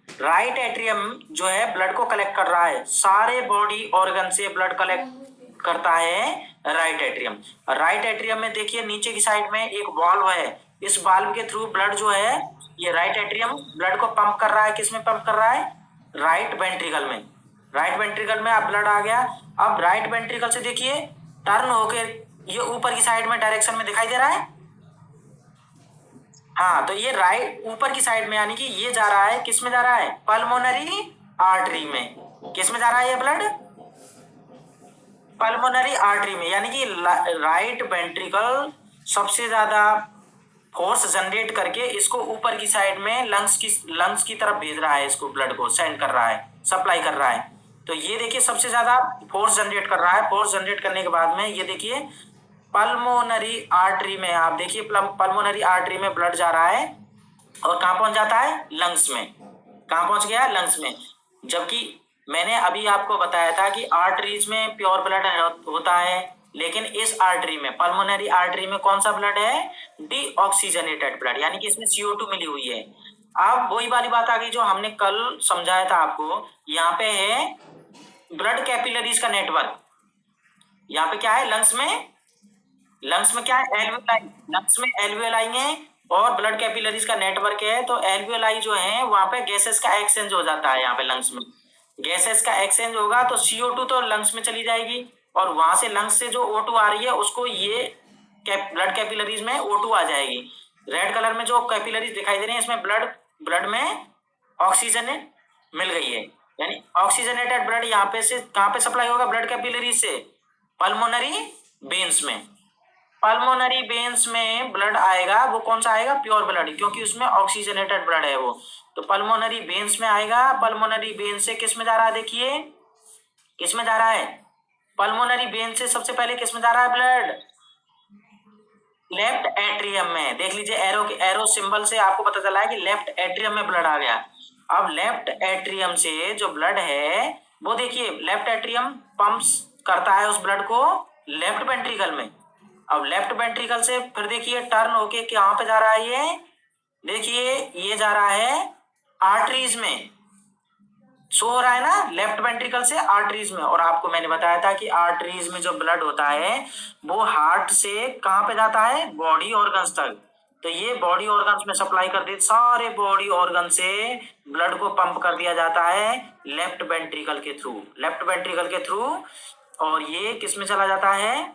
राइट एट्रियम जो है ब्लड को कलेक्ट कर रहा है, सारे बॉडी ऑर्गन से ब्लड कलेक्ट करता है राइट एट्रियम। राइट एट्रियम में देखिए नीचे की साइड में एक वाल्व है, इस वाल्व के थ्रू ब्लड जो है, ये राइट एट्रियम ब्लड को पंप कर रहा है। किस में पंप कर रहा है? राइट वेंट्रिकल में। राइट वेंट्रिकल में अब ब्लड आ गया। अब राइट वेंट्रिकल से देखिए टर्न होकर ये ऊपर की साइड में डायरेक्शन में दिखाई दे रहा है। हाँ, तो ये राइट ऊपर की साइड में, यानी कि ये जा रहा है, किस में जा रहा है? पल्मोनरी आर्टरी में। किस में जा रहा है ये ब्लड? पल्मोनरी आर्टरी में। यानी कि राइट वेंट्रिकल सबसे ज्यादा फोर्स जनरेट करके इसको ऊपर की साइड में लंग्स की तरफ भेज रहा है, इसको ब्लड को सेंड कर रहा है, सप्लाई कर रहा है। तो ये देखिए सबसे ज्यादा फोर्स जनरेट कर रहा है। फोर्स जनरेट करने के बाद में ये देखिए पल्मोनरी आर्टरी में, आप देखिए पल्मोनरी आर्टरी में ब्लड जा रहा है और कहाँ पहुंच जाता है? लंग्स में। कहाँ पहुंच गया? लंग्स में। जबकि मैंने अभी आपको बताया था कि आर्टरीज में प्योर ब्लड होता है, लेकिन इस आर्टरी में, पल्मोनरी आर्टरी में कौन सा ब्लड है? डीऑक्सीजनेटेड ब्लड, यानी कि इसमें CO2 मिली हुई है। अब वही वाली बात आ गई जो हमने कल समझाया था आपको। यहाँ पे है ब्लड कैपिलरीज का नेटवर्क। यहाँ पे क्या है? लंग्स में क्या है? एल्वियोलाई। लंग्स में एल्वियोलाई है और ब्लड कैपिलरीज का नेटवर्क है। तो एल्वियोलाई जो है वहां पे गैसेस का एक्सचेंज हो जाता है। यहाँ पे लंग्स में गैसेस का एक्सचेंज होगा तो CO2 तो लंग्स में चली जाएगी, और वहां से लंग्स से जो O2 आ रही है उसको ये ब्लड कैपिलरीज में O2 आ जाएगी। रेड कलर में जो कैपिलरीज दिखाई दे रही है, इसमें ब्लड में ऑक्सीजन मिल गई है, यानी ऑक्सीजनेटेड ब्लड यहाँ पे से कहाँ पे सप्लाई होगा? ब्लड कैपिलरीज से पल्मोनरी वेन्स में। पल्मोनरी वेन्स में ब्लड आएगा, वो कौन सा आएगा? प्योर ब्लड, क्योंकि उसमें ऑक्सीजनेटेड ब्लड है वो। तो पल्मोनरी वेन्स में आएगा। पल्मोनरी वेन से किस में जा रहा है? देखिए किस में जा रहा है? पल्मोनरी वेन से सबसे पहले किस में जा रहा है ब्लड? लेफ्ट एट्रियम में। देख लीजिए एरो सिंबल से आपको पता चला है कि लेफ्ट एट्रियम में ब्लड आ गया। अब लेफ्ट एट्रियम से जो ब्लड है वो देखिए, लेफ्ट एट्रियम पंप्स करता है उस ब्लड को लेफ्ट वेंट्रिकल में। अब लेफ्ट वेंट्रिकल से फिर देखिए टर्न होके कहाँ पे जा रहा है? ये देखिए ये जा रहा है आर्टरीज में। शो हो रहा है ना? लेफ्ट वेंट्रिकल से आर्टरीज में। और आपको मैंने बताया था कि आर्टरीज में जो ब्लड होता है वो हार्ट से कहाँ पे जाता है? बॉडी ऑर्गन्स तक। तो ये बॉडी ऑर्गन्स में सप्लाई कर दी, सारे बॉडी ऑर्गन से ब्लड को पंप कर दिया जाता है लेफ्ट वेंट्रिकल के थ्रू। लेफ्ट वेंट्रिकल के थ्रू। और ये किस में चला जाता है?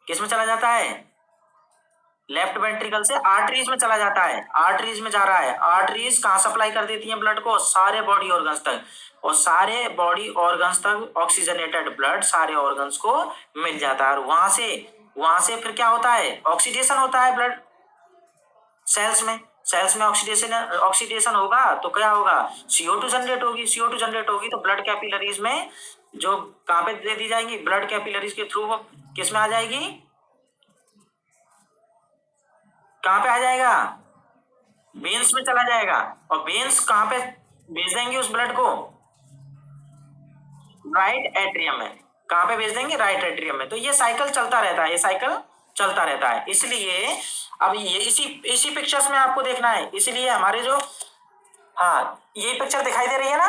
किस में चला जाता है? लेफ्ट वेंट्रिकल से आर्टरीज में चला जाता है। आर्टरीज में जा रहा है। आर्टरीज कहाँ सप्लाई कर देती हैं ब्लड को? सारे बॉडी ऑर्गन्स तक। और सारे बॉडी ऑर्गन्स तक ऑक्सीजनेटेड ब्लड सारे ऑर्गन्स को मिल जाता है। और वहां से फिर क्या होता है? ऑक्सीडेशन होता है ब्लड सेल्स में। सेल्स में ऑक्सीडेशन होगा तो क्या होगा? CO2 जनरेट होगी। CO2 जनरेट होगी तो ब्लड कैपिलरीज में जो कहाँ पे दे दी जाएंगी? ब्लड कैपिलरीज के थ्रू वो किस में आ जाएगी? कहाँ पे आ जाएगा? वेन्स में चला जाएगा। और वेन्स कहाँ पे भेज देंगे उस ब्लड को? राइट एट्रियम में। कहाँ पे भेज देंगे? राइट एट्रियम में। तो ये साइकिल चलता रहता है, ये साइकिल चलता रहता है। इसलिए अब ये इसी पिक्चर्स में आपको देखना है। इसलिए हमारे जो, हाँ, ये पिक्चर दिखाई दे रही है ना?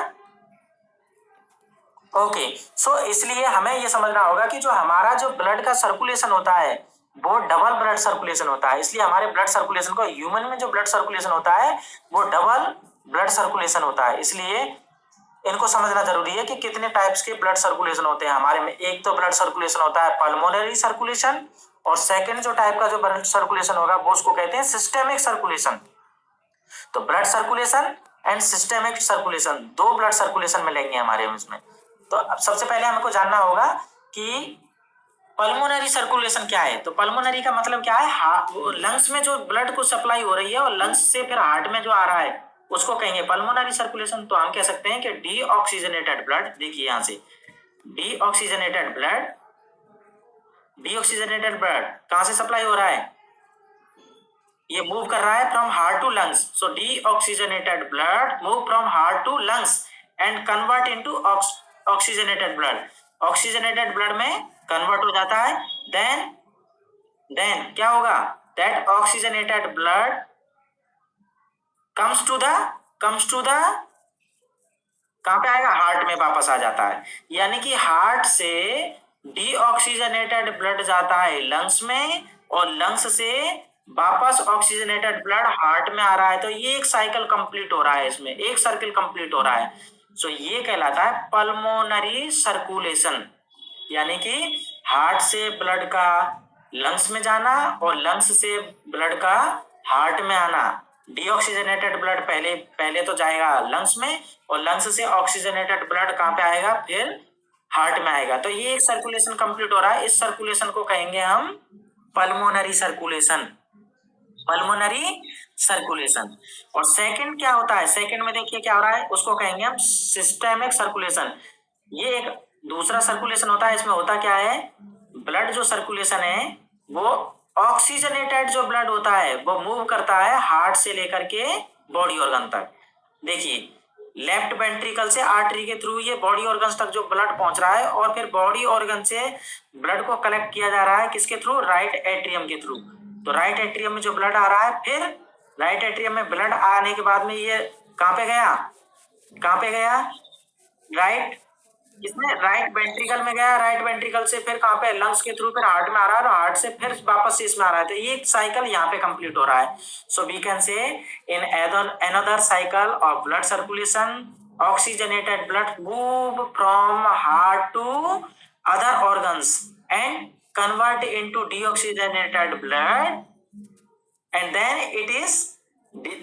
ओके, सो इसलिए हमें ये समझना होगा कि जो हमारा जो ब्लड का सर्कुलेशन होता है वो डबल ब्लड सर्कुलेशन होता है। इसलिए हमारे ब्लड सर्कुलेशन को, ह्यूमन में जो ब्लड सर्कुलेशन होता है वो डबल ब्लड सर्कुलेशन होता है। इसलिए इनको समझना जरूरी है कि कितने टाइप्स के ब्लड सर्कुलेशन होते हैं हमारे में। एक तो ब्लड सर्कुलेशन होता है पल्मोनरी सर्कुलेशन, और सेकंड जो टाइप का जो ब्लड सर्कुलेशन होगा वो उसको कहते हैं सिस्टेमिक सर्कुलेशन। तो blood circulation and systemic circulation, दो ब्लड सर्कुलेशन मिलेंगे हमारे इसमें। तो अब सबसे पहले हमको जानना होगा कि पल्मोनरी सर्कुलेशन क्या है। तो पल्मोनरी का मतलब क्या है, लंग्स में जो ब्लड को सप्लाई हो रही है और लंग्स से फिर हार्ट में जो आ रहा है उसको कहेंगे पल्मोनरी सर्कुलेशन। तो हम कह सकते हैं कि डीऑक्सीजनेटेड ब्लड, देखिए यहां से डीऑक्सीजनेटेड ब्लड, डीऑक्सीजनेटेड ब्लड कहां से सप्लाई हो रहा है, ये मूव कर रहा है from heart to lungs. So deoxygenated blood move from heart to lungs and convert into oxygenated blood. Oxygenated blood में कन्वर्ट हो जाता है। देन क्या होगा, that oxygenated blood comes to the कहां पे आएगा, हार्ट में वापस आ जाता है। यानी कि हार्ट से डीऑक्सीजनेटेड ब्लड जाता है लंग्स में, और लंग्स से वापस ऑक्सीजनेटेड ब्लड हार्ट में आ रहा है। तो ये एक साइकिल कंप्लीट हो रहा है, इसमें एक सर्किल कंप्लीट हो रहा है। सो ये कहलाता है पल्मोनरी सर्कुलेशन। यानी कि हार्ट से ब्लड का लंग्स में जाना और लंग्स से ब्लड का हार्ट में आना। डीऑक्सीजनेटेड ब्लड पहले पहले तो जाएगा लंग्स में, और लंग्स से ऑक्सीजनेटेड ब्लड कहां पे आएगा, फिर हार्ट में आएगा। तो ये एक सर्कुलेशन कंप्लीट हो रहा है। इस सर्कुलेशन को कहेंगे हम पल्मोनरी सर्कुलेशन, पल्मोनरी सर्कुलेशन। और सेकंड क्या होता है, सेकंड में देखिए क्या हो रहा है, उसको कहेंगे हम सिस्टेमिक सर्कुलेशन। ये एक दूसरा सर्कुलेशन होता है। इसमें होता क्या है, ब्लड जो सर्कुलेशन है वो ऑक्सीजनेटेड जो ब्लड होता है वो मूव करता है हार्ट से लेकर के बॉडी ऑर्गन तक। देखिए लेफ्ट वेंट्रिकल से आर्टरी के थ्रू ये बॉडी ऑर्गन्स तक जो ब्लड पहुंच रहा है, और फिर बॉडी ऑर्गन से ब्लड को कलेक्ट किया जा रहा है किसके थ्रू, राइट एट्रियम के थ्रू। तो राइट एट्रियम में जो ब्लड आ रहा है, फिर राइट एट्रियम में ब्लड आने के बाद में ये कहां पे गया, कहां पे गया, राइट, इसमें राइट वेंट्रिकल में गया। राइट वेंट्रिकल से फिर कहां पे, लंग्स के थ्रू फिर हार्ट में आ रहा है, और हार्ट से फिर वापस से इसमें आ रहा है। तो ये साइकिल यहाँ पे कंप्लीट हो रहा है। सो वी कैन से इन another cycle of blood circulation, oxygenated blood move from heart to other organs and convert into deoxygenated blood, and then it is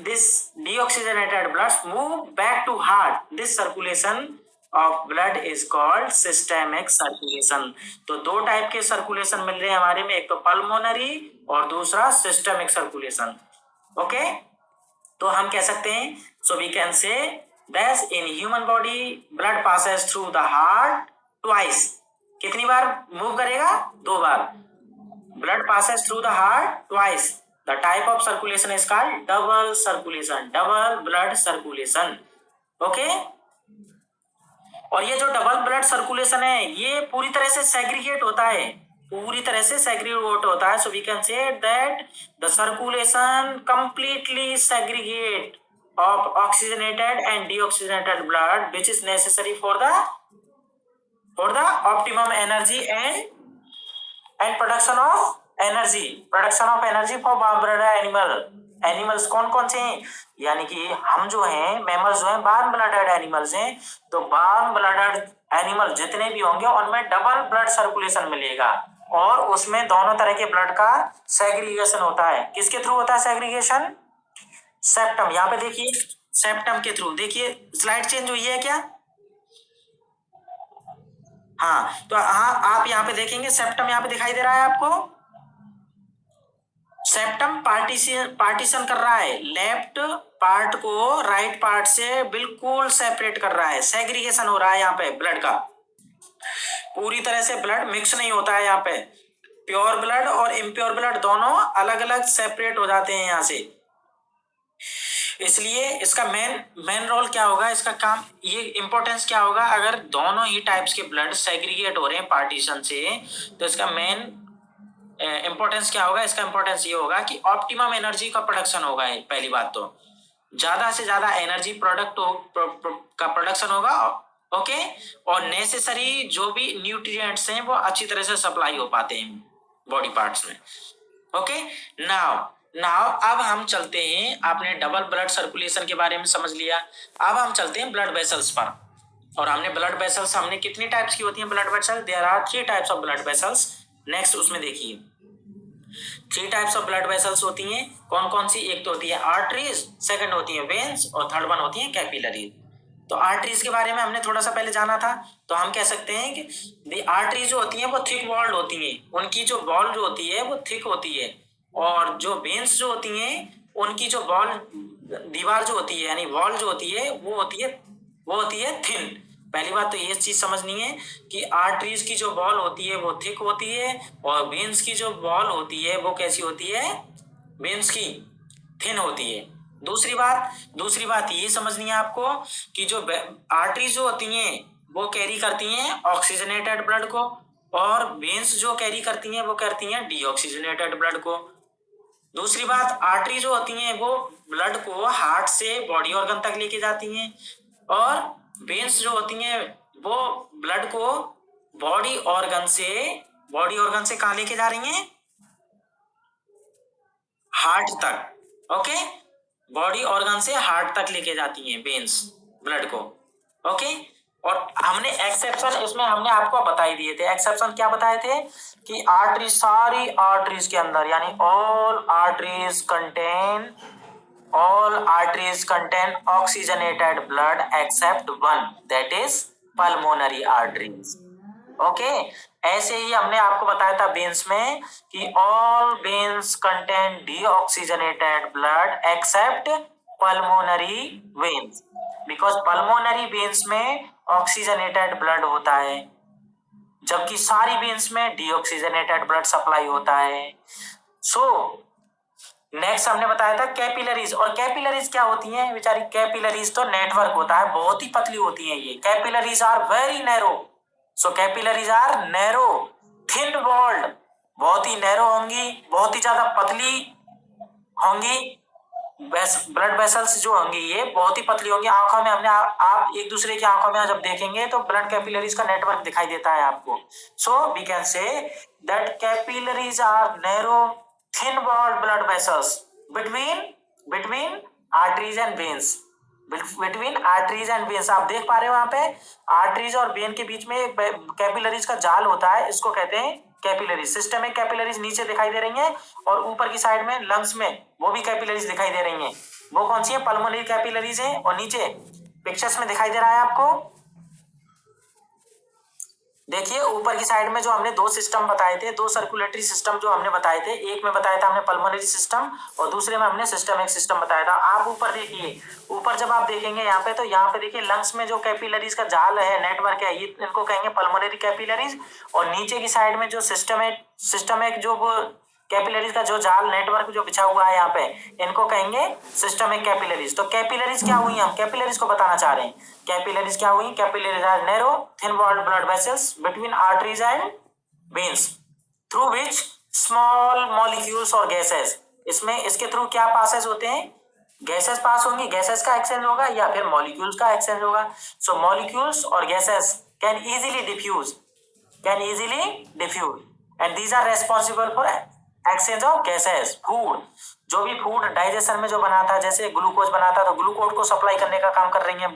this deoxygenated blood move back to heart. This circulation of blood is called systemic circulation. तो दो टाइप के सर्कुलेशन मिल रहे हैं हमारे में, एक तो पल्मोनरी और दूसरा सिस्टेमिक सर्कुलेशन। ओके, तो हम कह सकते हैं, so we can say that in human body blood passes through the heart twice. कितनी बार मूव करेगा, दो बार। Blood passes through the heart twice. The type of circulation is called double circulation, double blood circulation. Okay, और ये जो डबल ब्लड सर्कुलेशन है ये पूरी तरह से सेग्रीगेट होता है, पूरी तरह से सेग्रीगेट होता है। So we can say that the circulation completely segregate of oxygenated and deoxygenated blood which is necessary for the optimum energy and production of energy for warm blood animal. Animals कौन कौन से हैं, यानी कि हम जो हैं, मैमल्स जो हैं वार्म ब्लडेड एनिमल्स हैं। तो वार्म ब्लडेड एनिमल जितने भी होंगे उनमें डबल ब्लड सर्कुलेशन मिलेगा, और उसमें दोनों तरह के ब्लड का सेग्रीगेशन होता है। किसके थ्रू होता है सेग्रीगेशन, सेप्टम। यहाँ पे देखिए सेप्टम के थ्रू, देखिए स्लाइड चेंज हुई है क्या, हाँ, तो हाँ आप यहाँ पे देखेंगे सेप्टम यहाँ पे दिखाई दे रहा है आपको। सेप्टम पार्टीशन कर रहा है, लेफ्ट पार्ट को राइट पार्ट से बिल्कुल सेपरेट कर रहा है, सेग्रीगेशन हो रहा है यहाँ पे ब्लड का। पूरी तरह से ब्लड मिक्स नहीं होता है यहाँ पे, प्योर ब्लड और इम्प्योर ब्लड दोनों अलग अलग सेपरेट हो जाते हैं यहाँ से। इसलिए इसका मेन रोल क्या होगा, इसका काम, ये इंपॉर्टेंस क्या होगा, अगर दोनों ही टाइप्स के ब्लड सेग्रीगेट हो रहे हैं पार्टीशन से, तो इसका मेन इंपॉर्टेंस क्या होगा, इसका इंपॉर्टेंस ये होगा कि ऑप्टिमम एनर्जी का प्रोडक्शन होगा। पहली बात तो ज्यादा से ज्यादा एनर्जी का प्रोडक्शन होगा ओके, और नेसेसरी जो भी न्यूट्रिएंट्स हैं वो अच्छी तरह से सप्लाई हो पाते हैं बॉडी पार्ट्स में। ओके, नाउ नाउ अब हम चलते हैं, आपने डबल ब्लड सर्कुलेशन के बारे में समझ लिया, अब हम चलते हैं ब्लड वेसल्स पर। और हमने ब्लड वेसल्स, हमने कितनी टाइप्स की होती हैं blood vessels? There are 3 types of blood vessels. Next उसमें देखिए 3 टाइप्स ऑफ ब्लड वेसल्स होती हैं, कौन कौन सी? एक तो होती है आर्टरीज, सेकंड होती है वेन्स, और थर्ड वन होती है कैपिलरीज। तो आर्टरीज के बारे में हमने थोड़ा सा पहले जाना था, तो हम कह सकते हैं कि दी आर्टरीज जो होती हैं वो थिक वॉल्ड होती हैं, उनकी जो वॉल जो होती है वो थिक होती है, और जो वेन्स जो होती हैं उनकी जो वॉल, दीवार जो होती है यानी वॉल जो होती है वो होती है थिन। पहली बात तो ये चीज समझनी है कि आर्टरीज की जो वॉल होती है वो थिक होती है, और वेन्स की जो वॉल होती है वो कैसी होती है? वेन्स की थिन होती है। दूसरी बात ये समझनी है आपको कि जो आर्टरीज जो होती हैं वो कैरी करती हैं ऑक्सीजनेटेड ब्लड को, और वेन्स जो कैरी करती हैं वो करती हैं डीऑक्सीजनेटेड ब्लड को। दूसरी बात, आर्टरी जो होती हैं वो ब्लड को हार्ट से बॉडी ऑर्गन तक लेके जाती हैं, और वेन्स जो होती हैं वो ब्लड को बॉडी ऑर्गन से कहाँ लेके जा रही हैं? हार्ट तक। ओके, बॉडी ऑर्गन से हार्ट तक लेके जाती हैं वेन्स ब्लड को। ओके, और हमने एक्सेप्शन इसमें हमने आपको बता ही दिए थे। एक्सेप्शन क्या बताए थे? कि आर्टरी, सारी आर्टरीज के अंदर यानी all arteries contain oxygenated blood except one, that is pulmonary arteries. Okay, ऐसे ही हमने आपको बताया था वेन्स में कि all veins contain deoxygenated blood accept pulmonary veins, because pulmonary veins में ऑक्सीजनेटेड ब्लड होता है, जबकि सारी वेन्स में डीऑक्सीजनेटेड ब्लड सप्लाई होता है। सो नेक्स्ट हमने बताया था कैपिलरीज, और कैपिलरीज क्या होती हैं बेचारी? कैपिलरीज तो नेटवर्क होता है, बहुत ही पतली होती हैं ये। Capillaries are very narrow, so capillaries are narrow, thin walled, बहुत ही नैरो होंगी, बहुत ही ज्यादा पतली होंगी। ब्लड वेसल्स जो होंगी ये बहुत ही पतली होंगी। आंखों में हमने आप एक दूसरे की आंखों में जब देखेंगे तो ब्लड कैपिलरीज का नेटवर्क दिखाई देता है आपको। So we can say that capillaries are narrow thin walled blood vessels between arteries and veins, between arteries and veins। आप देख पा रहे हो वहां पे आर्टरीज और वेन के बीच में एक कैपिलरीज का जाल होता है, इसको कहते हैं कैपिलरीज। सिस्टम में कैपिलरीज नीचे दिखाई दे रही हैं, और ऊपर की साइड में लंग्स में वो भी कैपिलरीज दिखाई दे रही हैं। वो कौन सी है? पल्मोनरी कैपिलरीज है। और नीचे पिक्चर्स में दिखाई दे रहा है आपको, देखिए ऊपर की साइड में जो हमने 2 सिस्टम बताए थे, 2 सर्कुलेटरी सिस्टम जो हमने बताए थे, एक में बताया था हमने पल्मोनरी सिस्टम, और दूसरे में हमने सिस्टम एक सिस्टम बताया था। आप ऊपर देखिए, ऊपर जब आप देखेंगे यहाँ पे, तो यहाँ पे देखिए लंग्स में जो कैपिलरीज का जाल है, नेटवर्क है, ये इनको कहेंगे पल्मोनरी कैपिलरीज। और नीचे की साइड में जो सिस्टम एक जो कैपिलरीज का जो जाल नेटवर्क जो बिछा हुआ है यहाँ पे, इनको कहेंगे सिस्टमिक कैपिलरीज। तो कैपिलरीज क्या हुई? हम कैपिलरीज को बताना चाह रहे हैं। कैपिलरीज क्या हुई? Capillaries are narrow thin walled blood vessels between arteries and veins through which small molecules और गैसेस, इसमें इसके थ्रू क्या पासेस होते हैं? गैसेस पास होंगी, गैसेस का एक्सचेंज होगा या फिर मॉलिक्यूल्स का एक्सचेंज होगा। सो मॉलिक्यूल्स और gases can easily diffuse and these are responsible for exchange of gases. Food, जो भी फूड डाइजेशन में जो बनाता है, जैसे ग्लूकोज बनाता है, तो ग्लूकोज को सप्लाई करने का काम कर रही है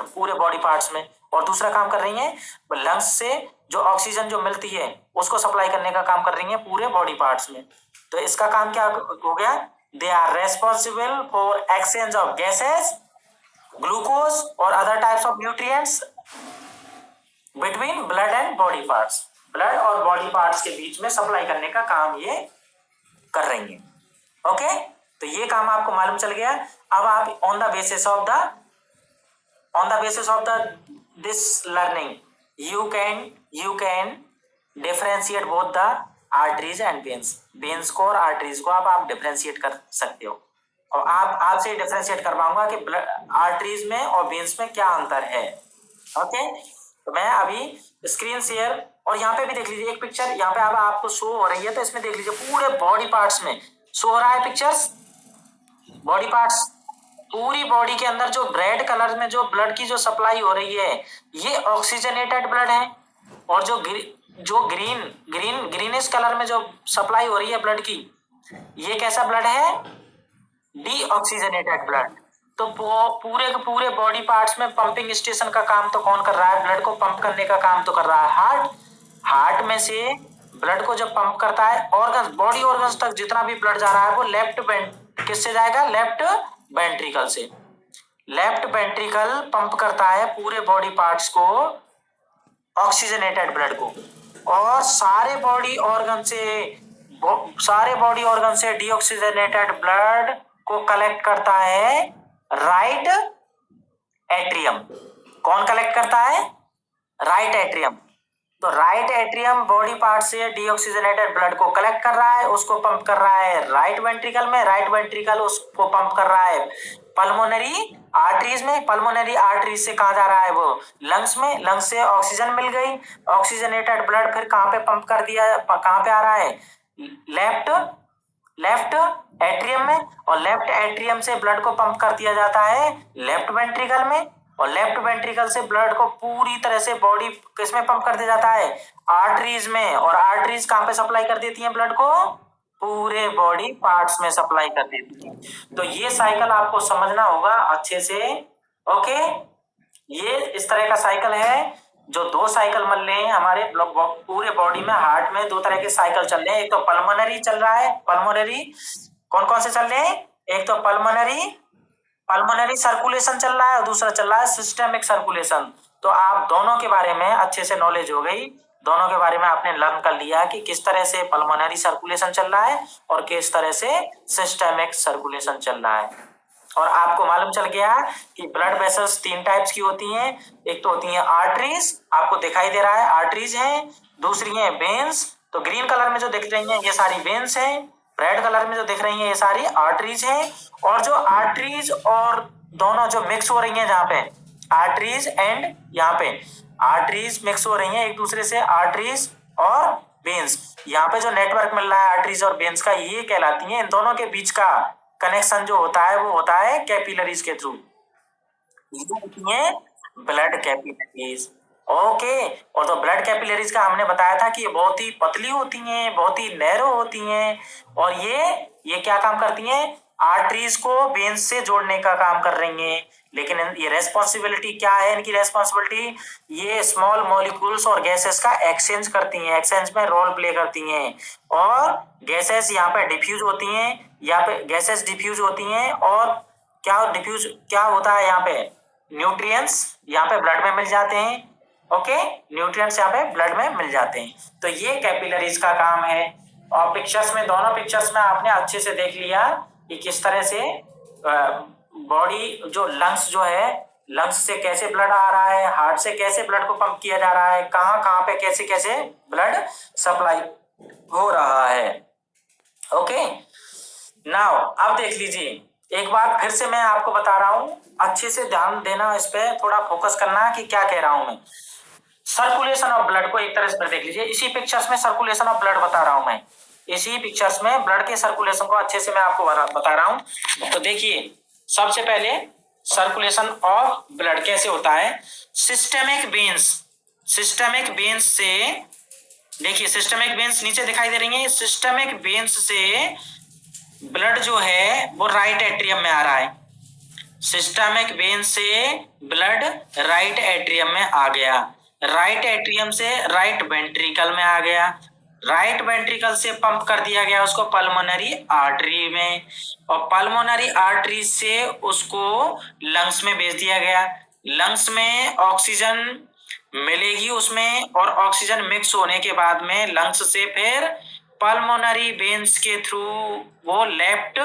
पूरे बॉडी पार्ट्स में, और दूसरा काम कर रही है लंग्स से जो ऑक्सीजन जो मिलती है उसको सप्लाई करने का काम कर रही है पूरे बॉडी पार्ट्स में। तो इसका काम क्या हो गया? They are responsible for exchange of gases, glucose और other types of nutrients between blood and body parts. Blood और बॉडी पार्ट्स के बीच में सप्लाई करने का काम ये कर रही है। ओके, तो ये काम आपको मालूम चल गया। अब आप on the basis of this learning you can differentiate both the arteries and veins को और arteries को आप डिफरेंशिएट कर सकते हो, और आपसे डिफरेंशिएट कर पाऊंगा कि आर्टरीज में और वेन्स में क्या अंतर है। ओके, तो मैं अभी स्क्रीन शेयर, और यहाँ पे भी देख लीजिए एक पिक्चर यहाँ पे अब आपको शो हो रही है, तो इसमें देख लीजिए पूरे बॉडी पार्ट्स में शो हो रहा है पिक्चर्स, बॉडी पार्ट्स। पूरी बॉडी के अंदर जो रेड कलर में जो ब्लड की जो सप्लाई हो रही है ये ऑक्सीजनेटेड ब्लड है, और जो ग्रीनिश कलर में जो सप्लाई हो रही है ब्लड की, ये कैसा ब्लड है? Deoxygenated blood. तो पूरे के पूरे बॉडी पार्ट्स में पंपिंग स्टेशन का काम तो कौन कर रहा है? ब्लड को पंप करने का काम तो कर रहा है हार्ट। हार्ट में से ब्लड को जब पंप करता है ऑर्गन, बॉडी ऑर्गन्स तक जितना भी ब्लड जा रहा है वो किससे जाएगा? लेफ्ट वेंट्रिकल से। लेफ्ट वेंट्रिकल पंप करता है पूरे बॉडी पार्ट्स को, ऑक्सीजनेटेड ब्लड को, और सारे बॉडी ऑर्गन से डीऑक्सीजनेटेड ब्लड को कलेक्ट करता है राइट एट्रियम। कौन कलेक्ट करता है? Right atrium. तो राइट एट्रियम बॉडी पार्ट से डीऑक्सीजनेटेड ब्लड को कलेक्ट कर रहा है, उसको पंप कर रहा है राइट वेंट्रिकल में। राइट वेंट्रिकल उसको पंप कर रहा है पल्मोनरी आर्टरीज में। पल्मोनरी आर्टरीज से कहा जा रहा है? वो लंग्स में। लंग्स से ऑक्सीजन मिल गई, ऑक्सीजनेटेड ब्लड फिर कहां पे पंप कर दिया, कहां पे आ रहा है? लेफ्ट एट्रियम में। और लेफ्ट एट्रियम से ब्लड को पंप कर दिया जाता है लेफ्ट वेंट्रिकल में, और लेफ्ट वेंट्रिकल से ब्लड को पूरी तरह से बॉडी किसमें पंप कर दिया जाता है? आर्टरीज में। और आर्टरीज कहां पे सप्लाई कर देती हैं ब्लड को? पूरे बॉडी पार्ट्स में सप्लाई कर देती है। तो ये साइकिल आपको समझना होगा अच्छे से। ओके, ये इस तरह का साइकिल है। जो दो साइकिल मल रहे हैं हमारे पूरे बॉडी में, हार्ट में दो तरह के साइकिल चल रहे हैं। एक तो पल्मोनरी चल रहा है। पल्मोनरी कौन कौन से चल रहे हैं? एक तो पल्मोनरी सर्कुलेशन चल रहा है, और दूसरा चल रहा है सिस्टेमिक सर्कुलेशन। तो आप दोनों के बारे में अच्छे से नॉलेज हो गई। दोनों के बारे में आपने लर्न कर लिया कि किस तरह से पल्मोनरी सर्कुलेशन चल रहा है और किस तरह से सिस्टेमिक सर्कुलेशन चल रहा है। और आपको मालूम चल गया कि ब्लड वेसल्स तीन टाइप्स की होती हैं। एक तो होती है आर्टरीज, आपको दिखाई दे रहा है आर्टरीज हैं। दूसरी है वेन्स, तो ग्रीन कलर में जो दिख रही हैं ये सारी वेन्स हैं। रेड कलर में जो दिख रही हैं ये सारी आर्टरीज हैं। और जो आर्टरीज और दोनों जो मिक्स हो रही हैं, जहाँ पे आर्टरीज एंड यहाँ पे आर्टरीज मिक्स हो रही हैं एक दूसरे से, आर्टरीज और वेन्स, यहाँ पे जो नेटवर्क मिल रहा है आर्टरीज और वेन्स का, ये कहलाती हैं। इन दोनों के बीच का कनेक्शन जो होता है वो होता है कैपिलरीज के थ्रू। ये होती है ब्लड कैपिलरीज। ओके, और तो ब्लड कैपिलरीज का हमने बताया था कि ये बहुत ही पतली होती हैं, बहुत ही नैरो होती हैं, और ये क्या काम करती हैं? आर्टरीज को वेन्स से जोड़ने का काम कर रही हैं। लेकिन ये रेस्पॉन्सिबिलिटी क्या है इनकी? रेस्पॉन्सिबिलिटी, ये स्मॉल मॉलिक्यूल्स और गैसेस का एक्सचेंज करती हैं, एक्सचेंज में रोल प्ले करती हैं। और गैसेस यहाँ पे डिफ्यूज होती हैं, यहाँ पे गैसेस डिफ्यूज होती हैं। और क्या होता है यहाँ पे? न्यूट्रिएंट्स यहाँ पे ब्लड में मिल जाते हैं। ओके, न्यूट्रिएंट्स यहाँ पे ब्लड में मिल जाते हैं। तो ये कैपिलरीज का काम है। और पिक्चर्स में, दोनों पिक्चर्स में आपने अच्छे से देख लिया कि किस तरह से बॉडी जो लंग्स जो है, लंग्स से कैसे ब्लड आ रहा है, हार्ट से कैसे ब्लड को पंप किया जा रहा है, कहाँ कहाँ पे कैसे कैसे ब्लड सप्लाई हो रहा है। ओके, नाउ अब देख लीजिए, एक बार फिर से मैं आपको बता रहा हूं, अच्छे से ध्यान देना, इस पे थोड़ा फोकस करना कि क्या कह रहा हूं मैं। सर्कुलेशन ऑफ ब्लड को एक तरह से देख लीजिए। इसी पिक्चर्स में सर्कुलेशन ऑफ ब्लड बता रहा हूं मैं। इसी पिक्चर्स में ब्लड के सर्कुलेशन को अच्छे से मैं आपको बता रहा हूं। तो देखिए, सबसे पहले सर्कुलेशन ऑफ ब्लड कैसे होता है? सिस्टेमिक वेन्स से, देखिए सिस्टेमिक वेन्स नीचे दिखाई दे रही है। सिस्टेमिक वेन्स से ब्लड जो है वो राइट एट्रियम में आ रहा है। सिस्टेमिक वेन से ब्लड राइट एट्रियम में आ गया, राइट एट्रियम से राइट वेंट्रिकल में आ गया, राइट वेंट्रिकल से पंप कर दिया गया उसको पल्मोनरी आर्टरी में, और पल्मोनरी आर्टरी से उसको लंग्स में भेज दिया गया। लंग्स में ऑक्सीजन मिलेगी उसमें, और ऑक्सीजन मिक्स होने के बाद में लंग्स से फिर पल्मोनरी वेन्स के थ्रू वो लेफ्ट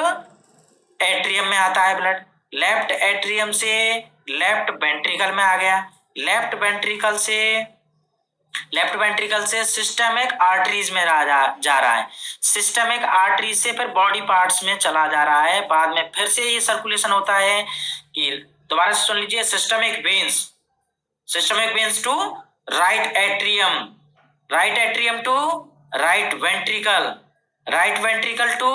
एट्रियम में आता है ब्लड। लेफ्ट एट्रियम से लेफ्ट वेंट्रिकल में आ गया, लेफ्ट वेंट्रिकल से सिस्टेमिक आर्टरीज में जा रहा है, सिस्टेमिक आर्टरीज से फिर बॉडी पार्ट्स में चला जा रहा है। बाद में फिर से ये सर्कुलेशन होता है कि, दोबारा से सुन लीजिए, systemic veins to right atrium to right ventricle to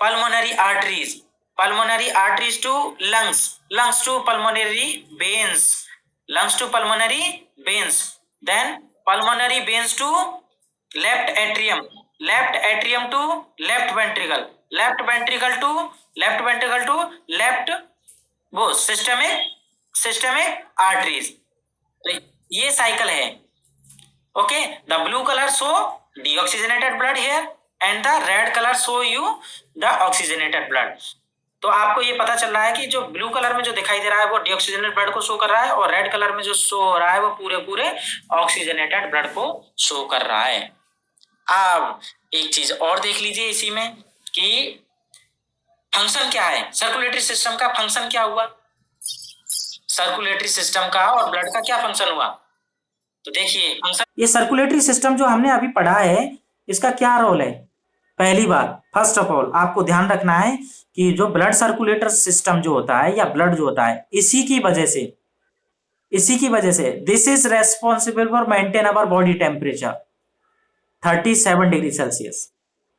pulmonary arteries, pulmonary arteries to lungs, lungs to pulmonary veins, lungs to pulmonary veins, then pulmonary veins to left atrium, left atrium to left ventricle, left ventricle to left ventricle to left वो systemic arteries। तो ये साइकिल है। Okay, the blue colour show deoxygenated blood here and the red colour show you the oxygenated blood. तो आपको ये पता चल रहा है कि जो ब्लू कलर में जो दिखाई दे रहा है वो डीऑक्सीजनेटेड ब्लड को शो कर रहा है, और रेड कलर में जो शो हो रहा है वो पूरे पूरे ऑक्सीजनेटेड ब्लड को शो कर रहा है। अब एक चीज और देख लीजिए इसी में कि फंक्शन क्या है, सर्कुलेटरी सिस्टम का फंक्शन क्या हुआ, सर्कुलेटरी सिस्टम का और ब्लड का क्या फंक्शन हुआ। तो देखिए फंक्शन, ये सर्कुलेटरी सिस्टम जो हमने अभी पढ़ा है इसका क्या रोल है। पहली बात, फर्स्ट ऑफ ऑल आपको ध्यान रखना है कि जो ब्लड सर्कुलेटर सिस्टम जो होता है या ब्लड जो होता है, इसी की वजह से this is responsible for maintain our body temperature 37 degree Celsius.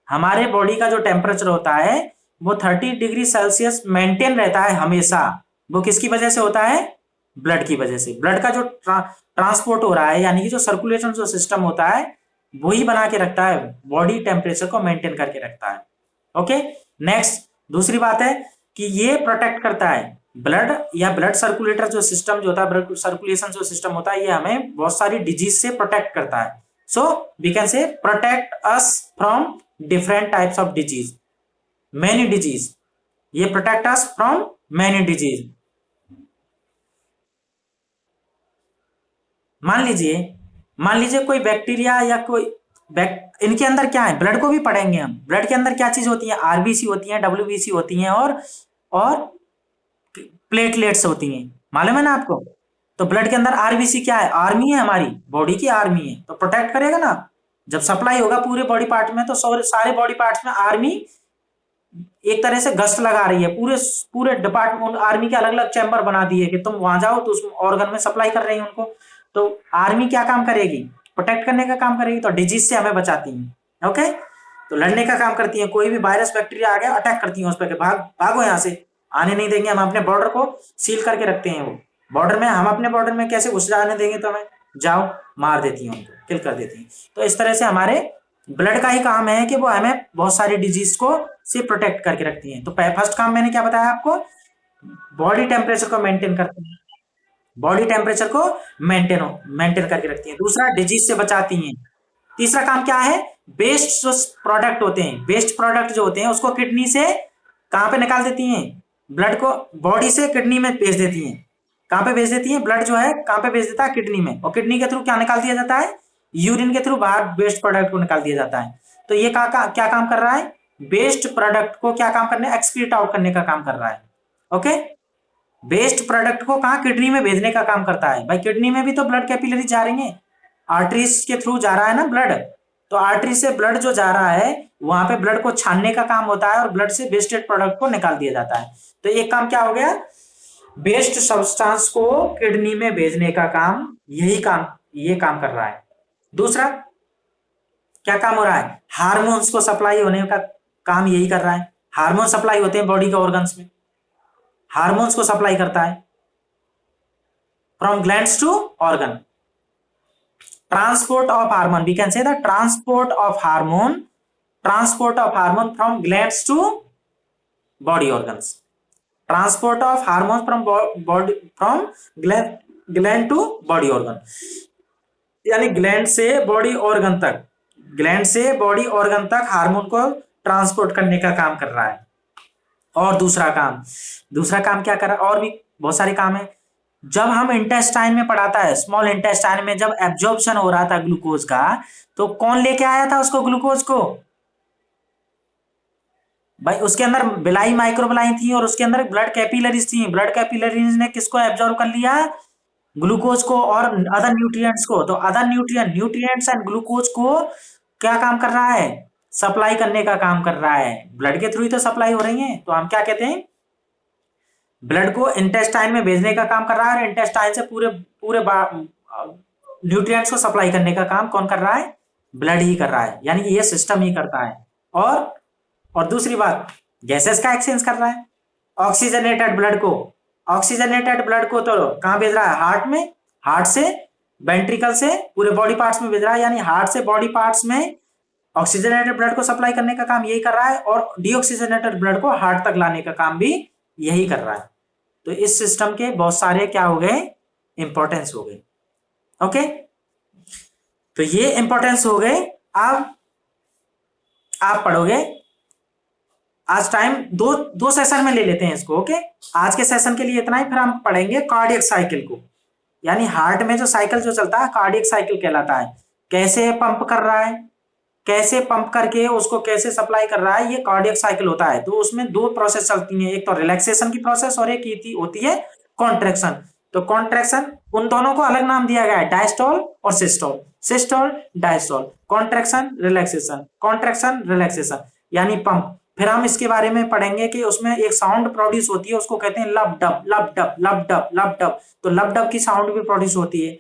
हमारे बॉडी का जो टेम्परेचर होता है वो 30 डिग्री सेल्सियस मेंटेन रहता है हमेशा। वो किसकी वजह से होता है, ब्लड की वजह से। ब्लड का जो ट्रांसपोर्ट हो रहा है, यानी कि जो सर्कुलेशन जो सिस्टम होता है वही बना के रखता है, बॉडी टेम्परेचर को मेंटेन करके रखता है। ओके, नेक्स्ट दूसरी बात है कि ये प्रोटेक्ट करता है ब्लड या ब्लड सर्कुलेटर जो सिस्टम जो होता है, ब्लड सर्कुलेशन जो सिस्टम होता है, ये हमें बहुत सारी डिजीज से प्रोटेक्ट करता है। So we can say protect us from different types of disease, many disease. ये protect us from many disease. मान लीजिए कोई बैक्टीरिया या कोई इनके अंदर क्या है, ब्लड को भी पढ़ेंगे हम। ब्लड के अंदर क्या चीज होती है, आरबीसी होती है, डब्ल्यूबीसी होती हैं और प्लेटलेट्स होती हैं, मालूम है ना आपको। तो ब्लड के अंदर आरबीसी क्या है, आर्मी है, हमारी बॉडी की आर्मी है, तो प्रोटेक्ट करेगा ना। जब सप्लाई होगा पूरे बॉडी पार्ट में तो सारे बॉडी पार्ट्स में आर्मी एक तरह से गश्त लगा रही है। पूरे डिपार्टमेंट आर्मी के अलग अलग चैम्बर बना दिए कि तुम वहां जाओ तो उस ऑर्गन में सप्लाई कर रही है उनको। तो आर्मी क्या काम करेगी, प्रोटेक्ट करने का काम करेगी, तो डिजीज से हमें बचाती है। ओके, तो लड़ने का काम करती है। कोई भी वायरस बैक्टीरिया आ गया अटैक करती है उस पर, भागो यहाँ से, आने नहीं देंगे, हम अपने बॉर्डर को सील करके रखते हैं। वो बॉर्डर में, हम अपने बॉर्डर में कैसे घुस जाने देंगे, तो हमें जाओ मार देती है, उनको किल कर देती है। तो इस तरह से हमारे ब्लड का ही काम है कि वो हमें बहुत सारी डिजीज को से प्रोटेक्ट करके रखती है। तो फर्स्ट काम मैंने क्या बताया आपको, बॉडी टेम्परेचर को मेंटेन करती है, बॉडी टेम्परेचर को मेंटेन करके रखती है। दूसरा, डिजीज से बचाती हैं। तीसरा काम क्या है, वेस्ट जो प्रोडक्ट होते हैं, वेस्ट प्रोडक्ट जो होते हैं उसको किडनी से कहां पे निकाल देती हैं, ब्लड को बॉडी से किडनी में भेज देती हैं। कहां पे भेज देती हैं, ब्लड जो है कहां पे भेज देता है, किडनी में, और किडनी के थ्रू क्या निकाल दिया जाता है, यूरिन के थ्रू बाहर वेस्ट प्रोडक्ट को निकाल दिया जाता है। तो ये क्या काम कर रहा है, वेस्ट प्रोडक्ट को क्या काम करने, एक्सक्रीट आउट करने का काम कर रहा है। ओके, वेस्ट प्रोडक्ट को कहां, किडनी में भेजने का काम करता है। भाई किडनी में भी तो ब्लड कैपिलरी जा रही हैं, आर्टरीज के थ्रू जा रहा है ना ब्लड, तो आर्टरी से ब्लड जो जा रहा है वहां पे ब्लड को छानने का काम होता है और ब्लड से वेस्टेड प्रोडक्ट को निकाल दिया जाता है। तो एक काम क्या हो गया, वेस्ट सब्सटेंस को किडनी में भेजने का काम, ये काम कर रहा है। दूसरा क्या काम हो रहा है, हार्मोन्स को सप्लाई होने का काम यही कर रहा है। हार्मोन सप्लाई होते हैं बॉडी के ऑर्गन्स में, हार्मोन्स को सप्लाई करता है from glands to organ. Transport of hormone, we can say the transport of hormone from glands to body organs. Transport of hormone from gland to body organ, यानी ग्लैंड से बॉडी ऑर्गन तक हार्मोन को ट्रांसपोर्ट करने का काम कर रहा है। और दूसरा काम क्या कर रहा है, और भी बहुत सारे काम है। जब हम इंटेस्टाइन में पढ़ाता है, स्मॉल इंटेस्टाइन में जब एब्जॉर्प्शन हो रहा था ग्लूकोज का, तो कौन लेके आया था उसको, ग्लूकोज को, भाई उसके अंदर बिलाई माइक्रोबिलाई थी और उसके अंदर ब्लड कैपिलरीज थी। ब्लड कैपिलरीज ने किसको एब्जॉर्ब कर लिया, ग्लूकोज को और अदर न्यूट्रिएंट्स को। तो अदर न्यूट्रिएंट्स एंड ग्लूकोज को क्या काम कर रहा है, सप्लाई करने का काम कर रहा है। ब्लड के थ्रू ही तो सप्लाई हो रही है, तो हम क्या कहते हैं, ब्लड को इंटेस्टाइन में भेजने का काम कर रहा है और इंटेस्टाइन से पूरे न्यूट्रिएंट्स को सप्लाई करने का काम कौन कर रहा है, ब्लड ही कर रहा है, यानी कि ये सिस्टम ही करता है। और दूसरी बात, गैसेस का एक्सचेंज कर रहा है। ऑक्सीजनेटेड ब्लड को, ऑक्सीजनेटेड ब्लड को तो कहाँ भेज रहा है, हार्ट में, हार्ट से वेंट्रिकल से पूरे बॉडी पार्ट्स में भेज रहा है, यानी हार्ट से बॉडी पार्ट्स में ऑक्सीजनेटेड ब्लड को सप्लाई करने का काम यही कर रहा है, और डीऑक्सीजनेटेड ब्लड को हार्ट तक लाने का काम भी यही कर रहा है। तो इस सिस्टम के बहुत सारे क्या हो गए, इंपॉर्टेंस हो गए। ओके, तो ये इंपॉर्टेंस हो गए। अब आप पढ़ोगे, आज टाइम दो सेशन में ले लेते हैं इसको। ओके, आज के सेशन के लिए इतना ही, फिर हम पढ़ेंगे कार्डियक साइकिल को, यानी हार्ट में जो साइकिल जो चलता है कार्डियक साइकिल कहलाता है। कैसे पंप कर रहा है, कैसे पंप करके उसको कैसे सप्लाई कर रहा है, ये कार्डियक साइकिल होता है। तो उसमें दो प्रोसेस चलती हैं, एक तो रिलैक्सेशन की प्रोसेस और एक होती है कॉन्ट्रैक्शन। तो कॉन्ट्रैक्शन, उन दोनों को अलग नाम दिया गया है, डायस्टोल और systole, systole diastole, contraction relaxation, contraction relaxation यानी पंप। फिर हम इसके बारे में पढ़ेंगे कि उसमें एक साउंड प्रोड्यूस होती है, उसको कहते हैं लब डब, लब डब, लब डब, लब डब। तो लब डब की साउंड भी प्रोड्यूस होती है।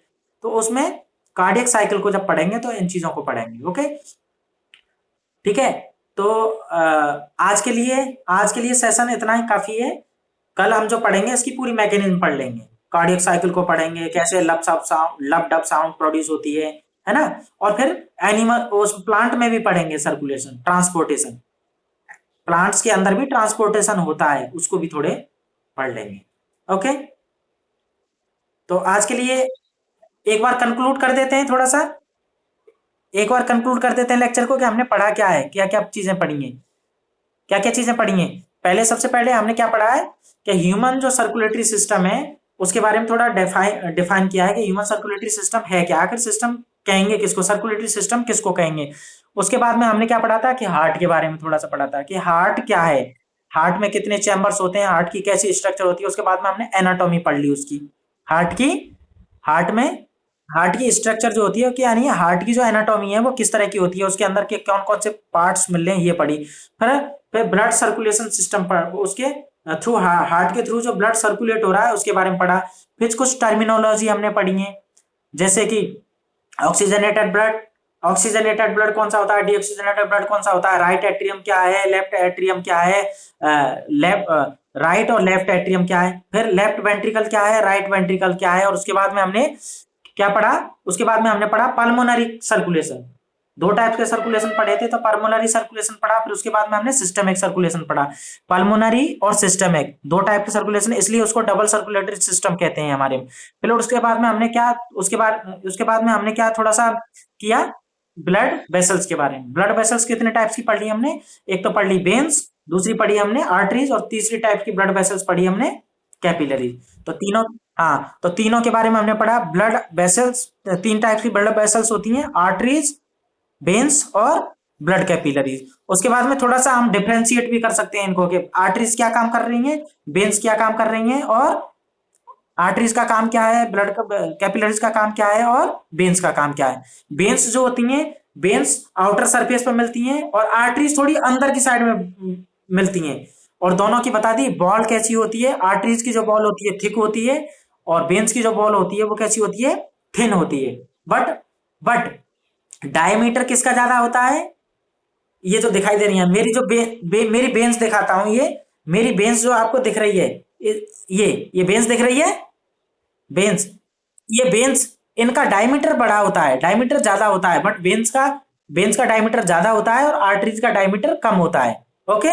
तो उसमें कार्डियक साइकिल को जब पढ़ेंगे तो इन चीजों को पढ़ेंगे। ओके, ठीक है। तो आज के लिए सेशन इतना ही काफी है। कल हम जो पढ़ेंगे इसकी पूरी मैकेनिज्म पढ़ लेंगे, कार्डियक साइकिल को पढ़ेंगे, कैसे लब डब साउंड प्रोड्यूस होती है ना। और फिर एनिमल, उस प्लांट में भी पढ़ेंगे सर्कुलेशन, ट्रांसपोर्टेशन, प्लांट्स के अंदर भी ट्रांसपोर्टेशन होता है, उसको भी थोड़े पढ़ लेंगे। ओके, तो आज के लिए एक बार कंक्लूड कर देते हैं, थोड़ा सा एक बार कंक्लूड कर देते हैं लेक्चर को कि हमने पढ़ा क्या है, क्या क्या चीजें पढ़ी हैं, क्या क्या चीजें पढ़ी हैं। पहले, सबसे पहले हमने क्या पढ़ा है कि ह्यूमन जो सर्कुलेटरी सिस्टम है उसके बारे में थोड़ा डिफाइन किया है कि ह्यूमन सर्कुलेटरी सिस्टम है क्या, आखिर सिस्टम कहेंगे किसको, सर्कुलेटरी सिस्टम किसको कहेंगे। उसके बाद में हमने क्या पढ़ा था कि हार्ट के बारे में थोड़ा सा पढ़ा था कि हार्ट क्या है, हार्ट में कितने चैम्बर्स होते हैं, हार्ट की कैसी स्ट्रक्चर होती है। उसके बाद में हमने एनाटॉमी पढ़ ली उसकी, हार्ट की स्ट्रक्चर जो होती है कि यानी हार्ट की जो एनाटॉमी है वो किस तरह की होती है, उसके अंदर के कौन कौन से पार्ट्स मिल रहे हैं, ये पढ़ी। फिर ब्लड सर्कुलेशन सिस्टम पर उसके थ्रू, हार्ट के थ्रू जो ब्लड सर्कुलेट हो रहा है उसके बारे में पढ़ा। फिर कुछ टर्मिनोलॉजी हमने पढ़ी है, जैसे कि ऑक्सीजनेटेड ब्लड कौन सा होता है, डीऑक्सीजनेटेड ब्लड कौन सा होता है, राइट एट्रियम क्या है, लेफ्ट एट्रियम क्या है, राइट और लेफ्ट एट्रियम क्या है, फिर लेफ्ट वेंट्रिकल क्या है, राइट वेंट्रिकल क्या है। और उसके बाद में हमने क्या पढ़ा, उसके बाद में हमने पढ़ा पल्मोनरी सर्कुलेशन। दो टाइप के सर्कुलेशन पढ़े थे, तो पल्मोनरी सर्कुलेशन पढ़ा, फिर उसके बाद में हमने सिस्टमिक सर्कुलेशन पढ़ा। पल्मोनरी और सिस्टमिक दो टाइप के सर्कुलेशन, इसलिए उसको डबल सर्कुलेटरी सिस्टम कहते हैं हमारे में। फिर उसके बाद में हमने क्या, उसके बाद में हमने क्या थोड़ा सा किया, ब्लड वेसल्स के बारे में। ब्लड वेसल्स कितने टाइप्स की पढ़ ली हमने, एक तो पढ़ ली वेन्स, दूसरी पढ़ी हमने आर्टरीज, और तीसरी टाइप की ब्लड वेसल्स पढ़ी हमने कैपिलरीज। तो तीनों, हाँ, तो तीनों के बारे में हमने पढ़ा। ब्लड वेसल्स, तीन टाइप की ब्लड वेसल्स होती हैं, आर्टरीज, वेन्स और ब्लड कैपिलरीज। उसके बाद में थोड़ा सा हम डिफरेंशिएट भी कर सकते हैं इनको कि आर्टरीज क्या काम कर रही हैं, वेन्स क्या काम कर रही हैं, और आर्टरीज का काम क्या है, ब्लड का, कैपिलरीज का काम क्या है, और वेन्स का काम क्या है। वेन्स जो होती हैं, वेन्स आउटर सरफेस पर मिलती हैं और आर्टरीज थोड़ी अंदर की साइड में मिलती हैं। और दोनों की बता दी बॉल कैसी होती है, आर्टरीज की जो बॉल होती है थिक होती है, और वेन्स की जो बॉल होती है वो कैसी होती है, थिन होती है। बट डायमीटर किसका ज्यादा होता है, ये जो दिखाई दे रही है मेरी जो मेरी बेंस दिखाता हूं, ये मेरी बेंस जो आपको दिख रही है, ये बेंस दिख रही है, बेंस, ये बेंस, इनका डायमीटर बड़ा होता है, डायमीटर ज्यादा होता है, बट बेंस का डायमीटर ज्यादा होता है और आर्टरीज का डायमीटर कम होता है। ओके,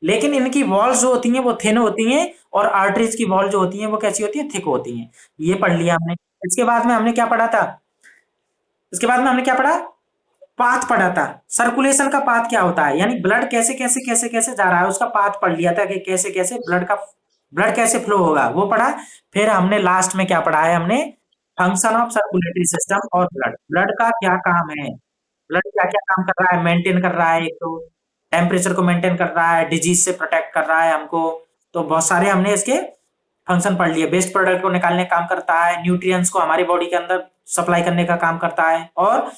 लेकिन इनकी वॉल्स जो होती हैं वो थिन होती हैं, और आर्टरीज की वॉल जो होती हैं वो कैसी होती है, थिक होती हैं। ये पढ़ लिया हमने। इसके बाद में हमने क्या पढ़ा था, इसके बाद में हमने क्या पढ़ा, पाथ पढ़ा था। सर्कुलेशन का पाथ क्या होता है, यानी ब्लड कैसे कैसे कैसे कैसे जा रहा है, उसका पाथ पढ़ लिया था कि कैसे कैसे ब्लड कैसे फ्लो होगा, वो पढ़ा। फिर हमने लास्ट में क्या पढ़ा है, हमने फंक्शन ऑफ सर्कुलेटरी सिस्टम और ब्लड का क्या काम है, ब्लड क्या क्या काम कर रहा है, मेंटेन कर रहा है, एक तो टेम्परेचर को मेंटेन कर रहा है, डिजीज से प्रोटेक्ट कर रहा है हमको। तो बहुत सारे हमने इसके फंक्शन पढ़ लिए। वेस्ट प्रोडक्ट को निकालने का काम करता है, न्यूट्रिएंट्स को हमारी बॉडी के अंदर सप्लाई करने का काम करता है, और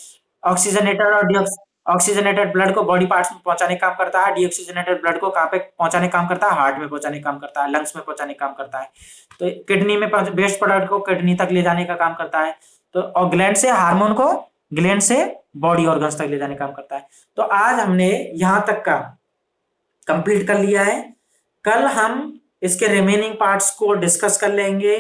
ऑक्सीजनेटेड ब्लड को बॉडी पार्ट्स में पहुंचाने का काम करता है, डीऑक्सीजनेटेड ब्लड को कहाँ पे पहुंचाने का काम करता है, हार्ट में पहुंचाने का काम करता है, लंग्स में पहुंचाने का काम करता है। तो किडनी में वेस्ट प्रोडक्ट को किडनी तक ले जाने का काम करता है। तो और ग्लैंड से हार्मोन को ग्लैंड से बॉडी ऑर्गन्स तक ले जाने का काम करता है। तो आज हमने यहां तक का कंप्लीट कर लिया है। कल हम इसके रिमेनिंग पार्ट्स को डिस्कस कर लेंगे